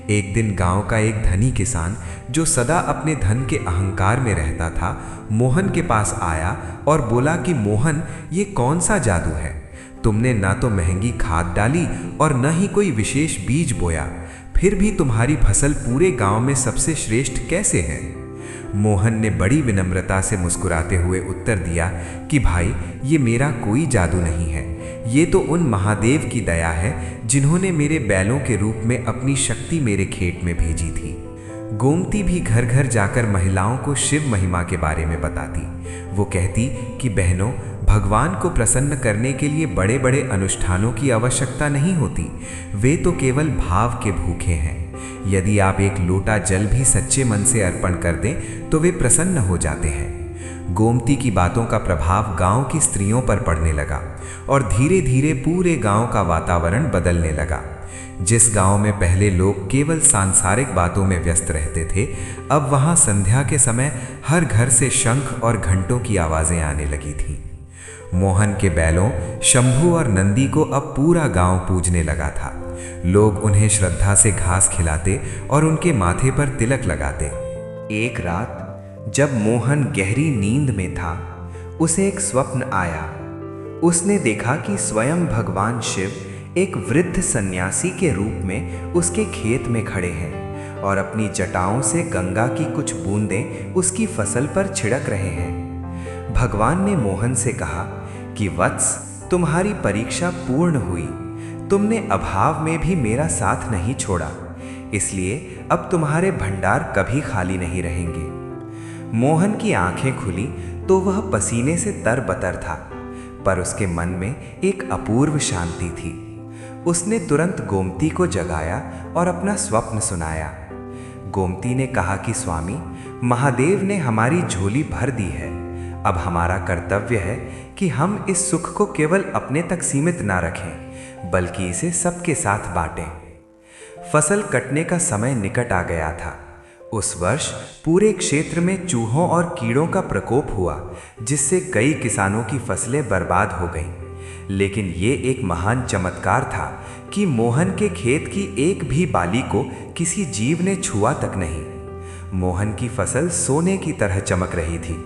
एक दिन गांव का एक धनी किसान जो सदा अपने धन के अहंकार में रहता था, मोहन के पास आया और बोला कि मोहन, ये कौन सा जादू है? तुमने ना तो महंगी खाद डाली और न ही कोई विशेष बीज बोया, फिर भी तुम्हारी फसल पूरे गांव में सबसे श्रेष्ठ कैसे है? मोहन ने बड़ी विनम्रता से मुस्कुराते हुए उत्तर दिया कि भाई, ये मेरा कोई जादू नहीं है, ये तो उन महादेव की दया है जिन्होंने मेरे बैलों के रूप में अपनी शक्ति मेरे खेत में भेजी थी। गोमती भी घर घर जाकर महिलाओं को शिव महिमा के बारे में बताती। वो कहती कि बहनों, भगवान को प्रसन्न करने के लिए बड़े बड़े अनुष्ठानों की आवश्यकता नहीं होती, वे तो केवल भाव के भूखे हैं। यदि आप एक लोटा जल भी सच्चे मन से अर्पण कर दें तो वे प्रसन्न हो जाते हैं। गोमती की बातों का प्रभाव गांव की स्त्रियों पर पड़ने लगा और धीरे धीरे पूरे गांव का वातावरण बदलने लगा। जिस गांव में पहले लोग केवल सांसारिक बातों में व्यस्त रहते थे, अब वहां संध्या के समय हर घर से शंख और घंटों की आवाजें आने लगी थीं। मोहन के बैलों शंभू और नंदी को अब पूरा गांव पूजने लगा था। लोग उन्हें श्रद्धा से घास खिलाते और उनके माथे पर तिलक लगाते। एक रात जब मोहन गहरी नींद में था, उसे एक स्वप्न आया। उसने देखा कि स्वयं भगवान शिव एक वृद्ध सन्यासी के रूप में उसके खेत में खड़े हैं और अपनी जटाओं से गंगा की कुछ बूंदें उसकी फसल पर छिड़क रहे हैं। भगवान ने मोहन से कहा कि वत्स, तुम्हारी परीक्षा पूर्ण हुई। तुमने अभाव में भी मेरा साथ नहीं छोड़ा, इसलिए अब तुम्हारे भंडार कभी खाली नहीं रहेंगे। मोहन की आंखें खुली तो वह पसीने से तरबतर था, पर उसके मन में एक अपूर्व शांति थी। उसने तुरंत गोमती को जगाया और अपना स्वप्न सुनाया। गोमती ने कहा कि स्वामी, महादेव ने हमारी झोली भर दी है। अब हमारा कर्तव्य है कि हम इस सुख को केवल अपने तक सीमित ना रखें, बल्कि इसे सबके साथ बांटें। फसल कटने का समय निकट आ गया था। उस वर्ष पूरे क्षेत्र में चूहों और कीड़ों का प्रकोप हुआ, जिससे कई किसानों की फसलें बर्बाद हो गईं। लेकिन ये एक महान चमत्कार था कि मोहन के खेत की एक भी बाली को किसी जीव ने छुआ तक नहीं। मोहन की फसल सोने की तरह चमक रही थी।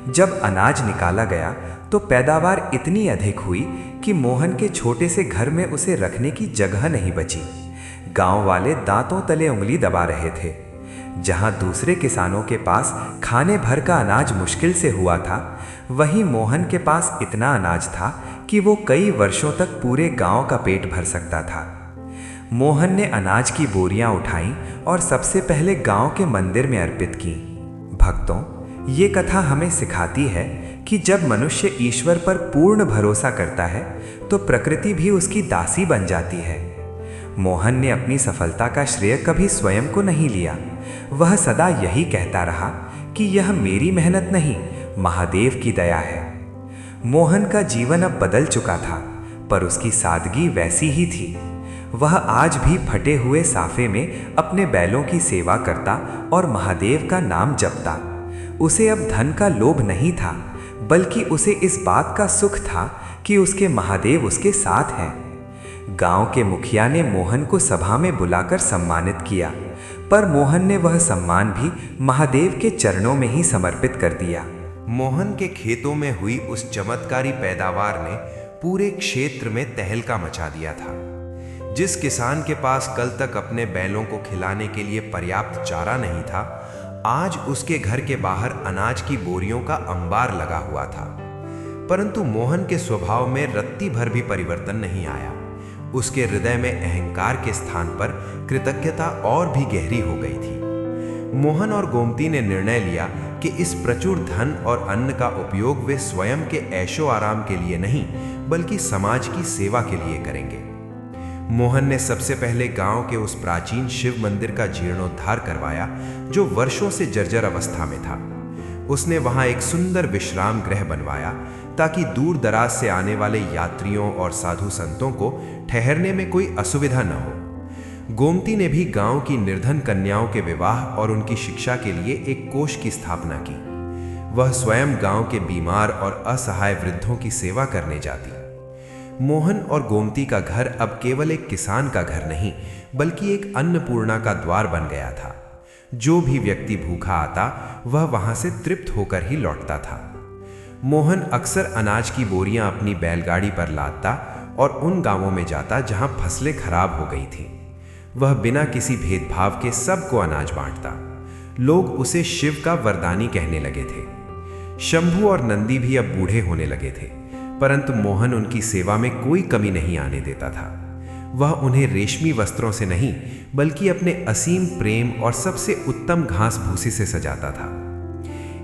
जब अनाज निकाला गया तो पैदावार इतनी अधिक हुई कि मोहन के छोटे से घर में उसे रखने की जगह नहीं बची। गांव वाले दांतों तले उंगली दबा रहे थे। जहां दूसरे किसानों के पास खाने भर का अनाज मुश्किल से हुआ था, वहीं मोहन के पास इतना अनाज था कि वो कई वर्षों तक पूरे गांव का पेट भर सकता था। मोहन ने अनाज की बोरियां उठाईं और सबसे पहले गांव के मंदिर में अर्पित की। भक्तों, ये कथा हमें सिखाती है कि जब मनुष्य ईश्वर पर पूर्ण भरोसा करता है तो प्रकृति भी उसकी दासी बन जाती है। मोहन ने अपनी सफलता का श्रेय कभी स्वयं को नहीं लिया। वह सदा यही कहता रहा कि यह मेरी मेहनत नहीं, महादेव की दया है। मोहन का जीवन अब बदल चुका था, पर उसकी सादगी वैसी ही थी। वह आज भी फटे हुए साफे में अपने बैलों की सेवा करता और महादेव का नाम जपता। उसे अब धन का लोभ नहीं था, बल्कि उसे इस बात का सुख था कि उसके महादेव उसके साथ हैं। गांव के मुखिया ने मोहन को सभा में बुलाकर सम्मानित किया, पर मोहन ने वह सम्मान भी महादेव के चरणों में ही समर्पित कर दिया। मोहन के खेतों में हुई उस चमत्कारी पैदावार ने पूरे क्षेत्र में तहलका मचा दिया था। जिस किसान के पास कल तक अपने बैलों को खिलाने के लिए पर्याप्त चारा नहीं था, आज उसके घर के बाहर अनाज की बोरियों का अंबार लगा हुआ था। परंतु मोहन के स्वभाव में रत्ती भर भी परिवर्तन नहीं आया। उसके हृदय में अहंकार के स्थान पर कृतज्ञता और भी गहरी हो गई थी। मोहन और गोमती ने निर्णय लिया कि इस प्रचुर धन और अन्न का उपयोग वे स्वयं के ऐशो आराम के लिए नहीं, बल्कि समाज की सेवा के लिए करेंगे। मोहन ने सबसे पहले गांव के उस प्राचीन शिव मंदिर का जीर्णोद्धार करवाया, जो वर्षों से जर्जर अवस्था में था। उसने वहां एक सुंदर विश्राम गृह बनवाया, ताकि दूर दराज से आने वाले यात्रियों और साधु संतों को ठहरने में कोई असुविधा न हो। गोमती ने भी गांव की निर्धन कन्याओं के विवाह और उनकी शिक्षा के लिए एक कोष की स्थापना की। वह स्वयं गांव के बीमार और असहाय वृद्धों की सेवा करने जाती। मोहन और गोमती का घर अब केवल एक किसान का घर नहीं, बल्कि एक अन्नपूर्णा का द्वार बन गया था। जो भी व्यक्ति भूखा आता, वह वहां से तृप्त होकर ही लौटता था। मोहन अक्सर अनाज की बोरियां अपनी बैलगाड़ी पर लादता और उन गांवों में जाता जहां फसलें खराब हो गई थीं। वह बिना किसी भेदभाव के सबको अनाज बांटता। लोग उसे शिव का वरदानी कहने लगे थे। शंभू और नंदी भी अब बूढ़े होने लगे थे, परंतु मोहन उनकी सेवा में कोई कमी नहीं आने देता था। वह उन्हें रेशमी वस्त्रों से नहीं, बल्कि अपने असीम प्रेम और सबसे उत्तम घास भूसी से सजाता था।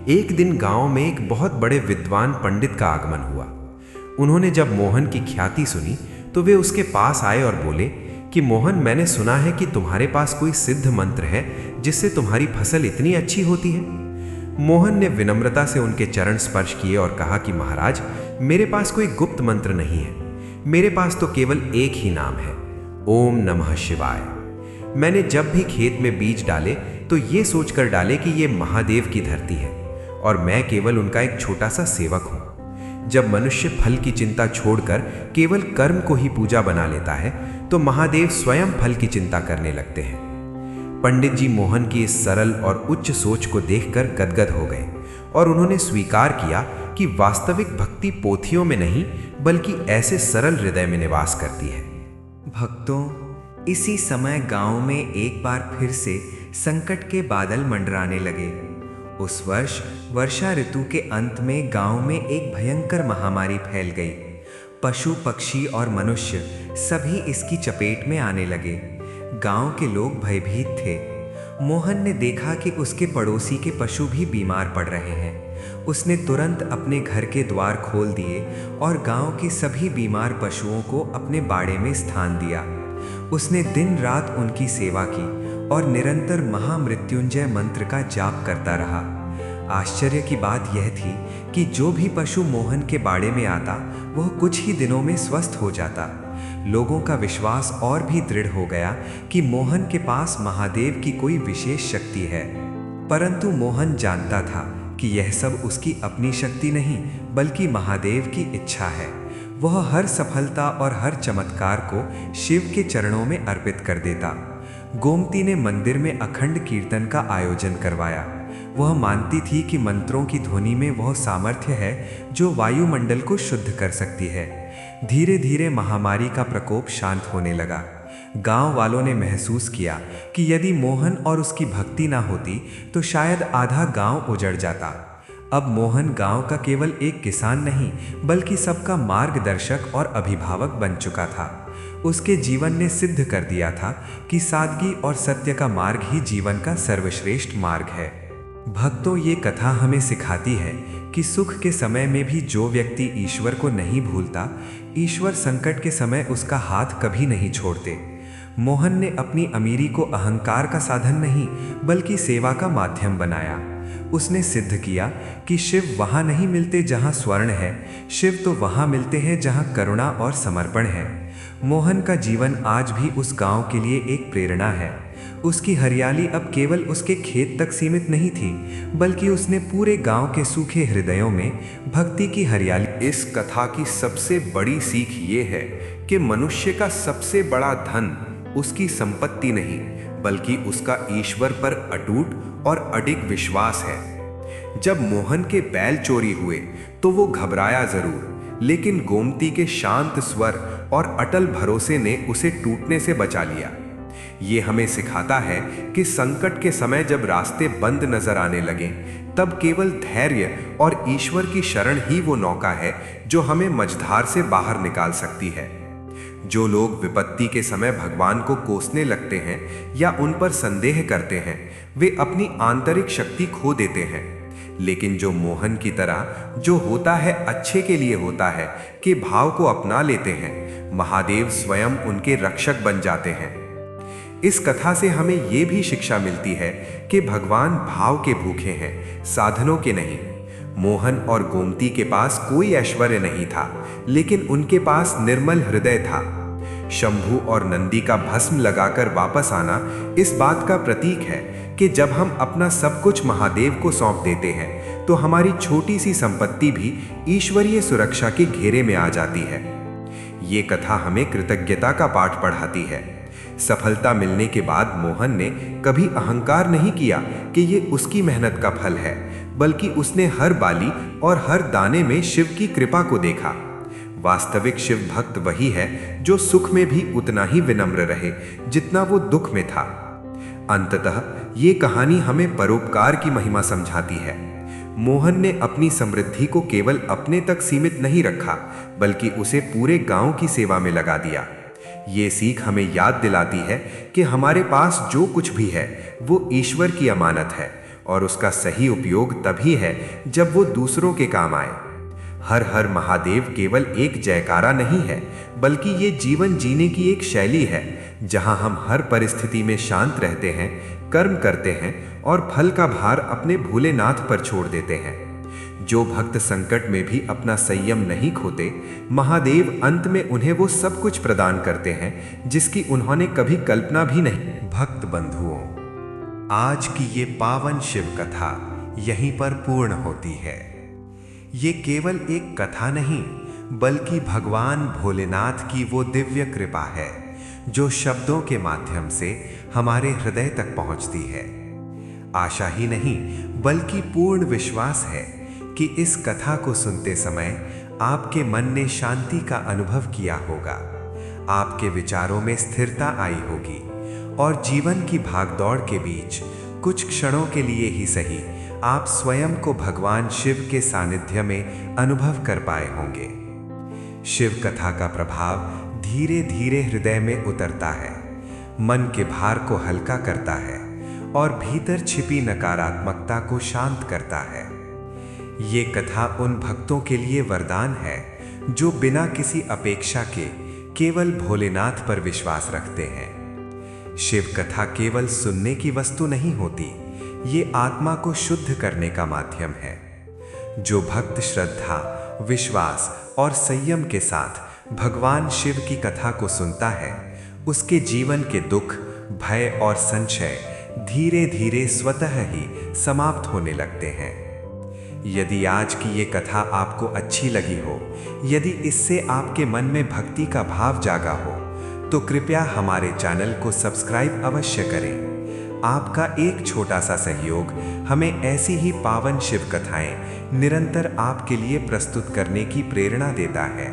एक दिन गांव में एक बहुत बड़े विद्वान पंडित का आगमन हुआ। उन्होंने जब मोहन की ख्याति सुनी तो वे उसके पास आए और बोले कि मोहन, मैंने सुना है कि तुम्हारे पास कोई सिद्ध मंत्र है जिससे तुम्हारी फसल इतनी अच्छी होती है। मोहन ने विनम्रता से उनके चरण स्पर्श किए और कहा कि महाराज, मेरे पास कोई गुप्त मंत्र नहीं है। मेरे पास तो केवल एक ही नाम है, ओम नमः शिवाय। मैंने जब भी खेत में बीज डाले तो ये सोचकर डाले कि ये महादेव की धरती है और मैं केवल उनका एक छोटा सा सेवक हूं। जब मनुष्य फल की चिंता छोड़कर केवल कर्म को ही पूजा बना लेता है, तो महादेव स्वयं फल की चिंता करने लगते हैं। पंडित जी मोहन की इस सरल और उच्च सोच को देखकर गदगद हो गए और उन्होंने स्वीकार किया कि वास्तविक भक्ति पोथियों में नहीं, बल्कि ऐसे सरल हृदय में निवास करती है। भक्तों, इसी समय गांव में एक बार फिर से संकट के बादल मंडराने लगे। उस वर्ष वर्षा ऋतु के अंत में गांव में एक भयंकर महामारी फैल गई। पशु, पक्षी और मनुष्य सभी इसकी चपेट में आने लगे। गांव के लोग भयभीत थे। मोहन ने देखा कि उसके पड़ोसी के पशु भी बीमार पड़ रहे हैं। उसने तुरंत अपने घर के द्वार खोल दिए और गांव के सभी बीमार पशुओं को अपने बाड़े में स्थान दिया। उसने दिन रात उनकी सेवा की और निरंतर महामृत्युंजय मंत्र का जाप करता रहा। आश्चर्य की बात यह थी कि जो भी पशु मोहन के बाड़े में आता, वह कुछ ही दिनों में स्वस्थ हो जाता। लोगों का विश्वास और भी दृढ़ हो गया कि मोहन के पास महादेव की कोई विशेष शक्ति है। परंतु मोहन जानता था कि यह सब उसकी अपनी शक्ति नहीं, बल्कि महादेव की इच्छा है। वह हर सफलता और हर चमत्कार को शिव के चरणों में अर्पित कर देता। गोमती ने मंदिर में अखंड कीर्तन का आयोजन करवाया। वह मानती थी कि मंत्रों की ध्वनि में वह सामर्थ्य है जो वायुमंडल को शुद्ध कर सकती है। धीरे धीरे महामारी का प्रकोप शांत होने लगा। गांव वालों ने महसूस किया कि यदि मोहन और उसकी भक्ति ना होती तो शायद आधा गांव उजड़ जाता। अब मोहन गांव का केवल एक किसान नहीं बल्कि सबका मार्गदर्शक और अभिभावक बन चुका था। उसके जीवन ने सिद्ध कर दिया था कि सादगी और सत्य का मार्ग ही जीवन का सर्वश्रेष्ठ मार्ग है। भक्तों, ये कथा हमें सिखाती है कि सुख के समय में भी जो व्यक्ति ईश्वर को नहीं भूलता, ईश्वर संकट के समय उसका हाथ कभी नहीं छोड़ते। मोहन ने अपनी अमीरी को अहंकार का साधन नहीं बल्कि सेवा का माध्यम बनाया। उसने सिद्ध किया कि शिव वहाँ नहीं मिलते जहाँ स्वर्ण है, शिव तो वहाँ मिलते हैं जहाँ करुणा और समर्पण है। मोहन का जीवन आज भी उस गांव के लिए एक प्रेरणा है। उसकी हरियाली अब केवल उसके खेत तक सीमित नहीं थी बल्कि उसने पूरे गांव के सूखे हृदयों में भक्ति की हरियाली। इस कथा की सबसे बड़ी सीख ये है कि मनुष्य का सबसे बड़ा धन उसकी संपत्ति नहीं बल्कि उसका ईश्वर पर अटूट और अडिग विश्वास है। जब मोहन के बैल चोरी हुए तो वो घबराया जरूर, लेकिन गोमती के शांत स्वर और अटल भरोसे ने उसे टूटने से बचा लिया। ये हमें सिखाता है कि संकट के समय जब रास्ते बंद नजर आने लगे तब केवल धैर्य और ईश्वर की शरण ही वो नौका है जो हमें मझधार से बाहर निकाल सकती है। जो लोग विपत्ति के समय भगवान को कोसने लगते हैं या उन पर संदेह करते हैं, वे अपनी आंतरिक शक्ति खो देते हैं। लेकिन जो मोहन की तरह जो होता है अच्छे के लिए होता है के भाव को अपना लेते हैं, महादेव स्वयं उनके रक्षक बन जाते हैं। इस कथा से हमें ये भी शिक्षा मिलती है कि भगवान भाव के भूखे हैं, साधनों के नहीं। मोहन और गोमती के पास कोई ऐश्वर्य नहीं था, लेकिन उनके पास निर्मल हृदय था। शंभु और नंदी का भस्म लगाकर वापस आना इस बात का प्रतीक है कि जब हम अपना सब कुछ महादेव को सौंप देते हैं तो हमारी छोटी सी संपत्ति भी ईश्वरीय सुरक्षा के घेरे में आ जाती है। ये कथा हमें कृतज्ञता का पाठ पढ़ाती है। सफलता मिलने के बाद मोहन ने कभी अहंकार नहीं किया कि ये उसकी मेहनत का फल है, बल्कि उसने हर बाली और हर दाने में शिव की कृपा को देखा। वास्तविक शिव भक्त वही है जो सुख में भी उतना ही विनम्र रहे जितना वो दुख में था। अंततः ये कहानी हमें परोपकार की महिमा समझाती है। मोहन ने अपनी समृद्धि को केवल अपने तक सीमित नहीं रखा, बल्कि उसे पूरे गांव की सेवा में लगा दिया। ये सीख हमें याद दिलाती है कि हमारे पास जो कुछ भी है वो ईश्वर की अमानत है और उसका सही उपयोग तभी है जब वो दूसरों के काम आए। हर हर महादेव केवल एक जयकारा नहीं है, बल्कि ये जीवन जीने की एक शैली है जहां हम हर परिस्थिति में शांत रहते हैं, कर्म करते हैं और फल का भार अपने भोलेनाथ पर छोड़ देते हैं। जो भक्त संकट में भी अपना संयम नहीं खोते, महादेव अंत में उन्हें वो सब कुछ प्रदान करते हैं जिसकी उन्होंने कभी कल्पना भी नहीं। भक्त बंधुओं, आज की ये पावन शिव कथा यहीं पर पूर्ण होती है। ये केवल एक कथा नहीं बल्कि भगवान भोलेनाथ की वो दिव्य कृपा है जो शब्दों के माध्यम से हमारे हृदय तक पहुंचती है। आशा ही नहीं बल्कि पूर्ण विश्वास है कि इस कथा को सुनते समय आपके मन ने शांति का अनुभव किया होगा, आपके विचारों में स्थिरता आई होगी और जीवन की भागदौड़ के बीच कुछ क्षणों के लिए ही सही आप स्वयं को भगवान शिव के सानिध्य में अनुभव कर पाए होंगे। शिव कथा का प्रभाव धीरे धीरे हृदय में उतरता है, मन के भार को हल्का करता है और भीतर छिपी नकारात्मकता को शांत करता है। ये कथा उन भक्तों के लिए वरदान है जो बिना किसी अपेक्षा के केवल भोलेनाथ पर विश्वास रखते हैं। शिव कथा केवल सुनने की वस्तु नहीं होती, ये आत्मा को शुद्ध करने का माध्यम है। जो भक्त श्रद्धा, विश्वास और संयम के साथ भगवान शिव की कथा को सुनता है, उसके जीवन के दुख, भय और संशय धीरे धीरे स्वतः ही समाप्त होने लगते हैं। यदि आज की ये कथा आपको अच्छी लगी हो, यदि इससे आपके मन में भक्ति का भाव जागा हो, तो कृपया हमारे चैनल को सब्सक्राइब अवश्य करें। आपका एक छोटा सा सहयोग हमें ऐसी ही पावन शिव कथाएं निरंतर आपके लिए प्रस्तुत करने की प्रेरणा देता है।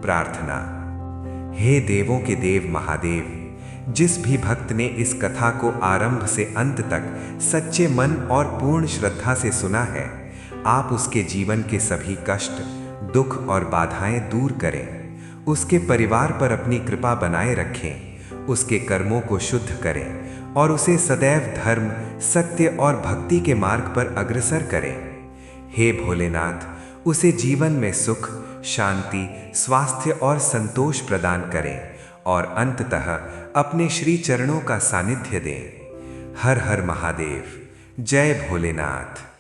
प्रार्थना। हे देवों के देव महादेव, जिस भी भक्त ने इस कथा को आरंभ से अंत तक सच्चे मन और पूर्ण श्रद्धा से सुना है, आप उसके जीवन के सभी कष्ट, दुख और बाधाएं दूर करें, उसके परिवार पर अपनी कृपा बनाए रखें, उसके कर्मों को शुद्ध करें और उसे सदैव धर्म, सत्य और भक्ति के मार्ग पर अग्रसर करें। हे भोलेनाथ, उसे जीवन में सुख, शांति, स्वास्थ्य और संतोष प्रदान करें और अंततः अपने श्री चरणों का सानिध्य दें। हर हर महादेव। जय भोलेनाथ।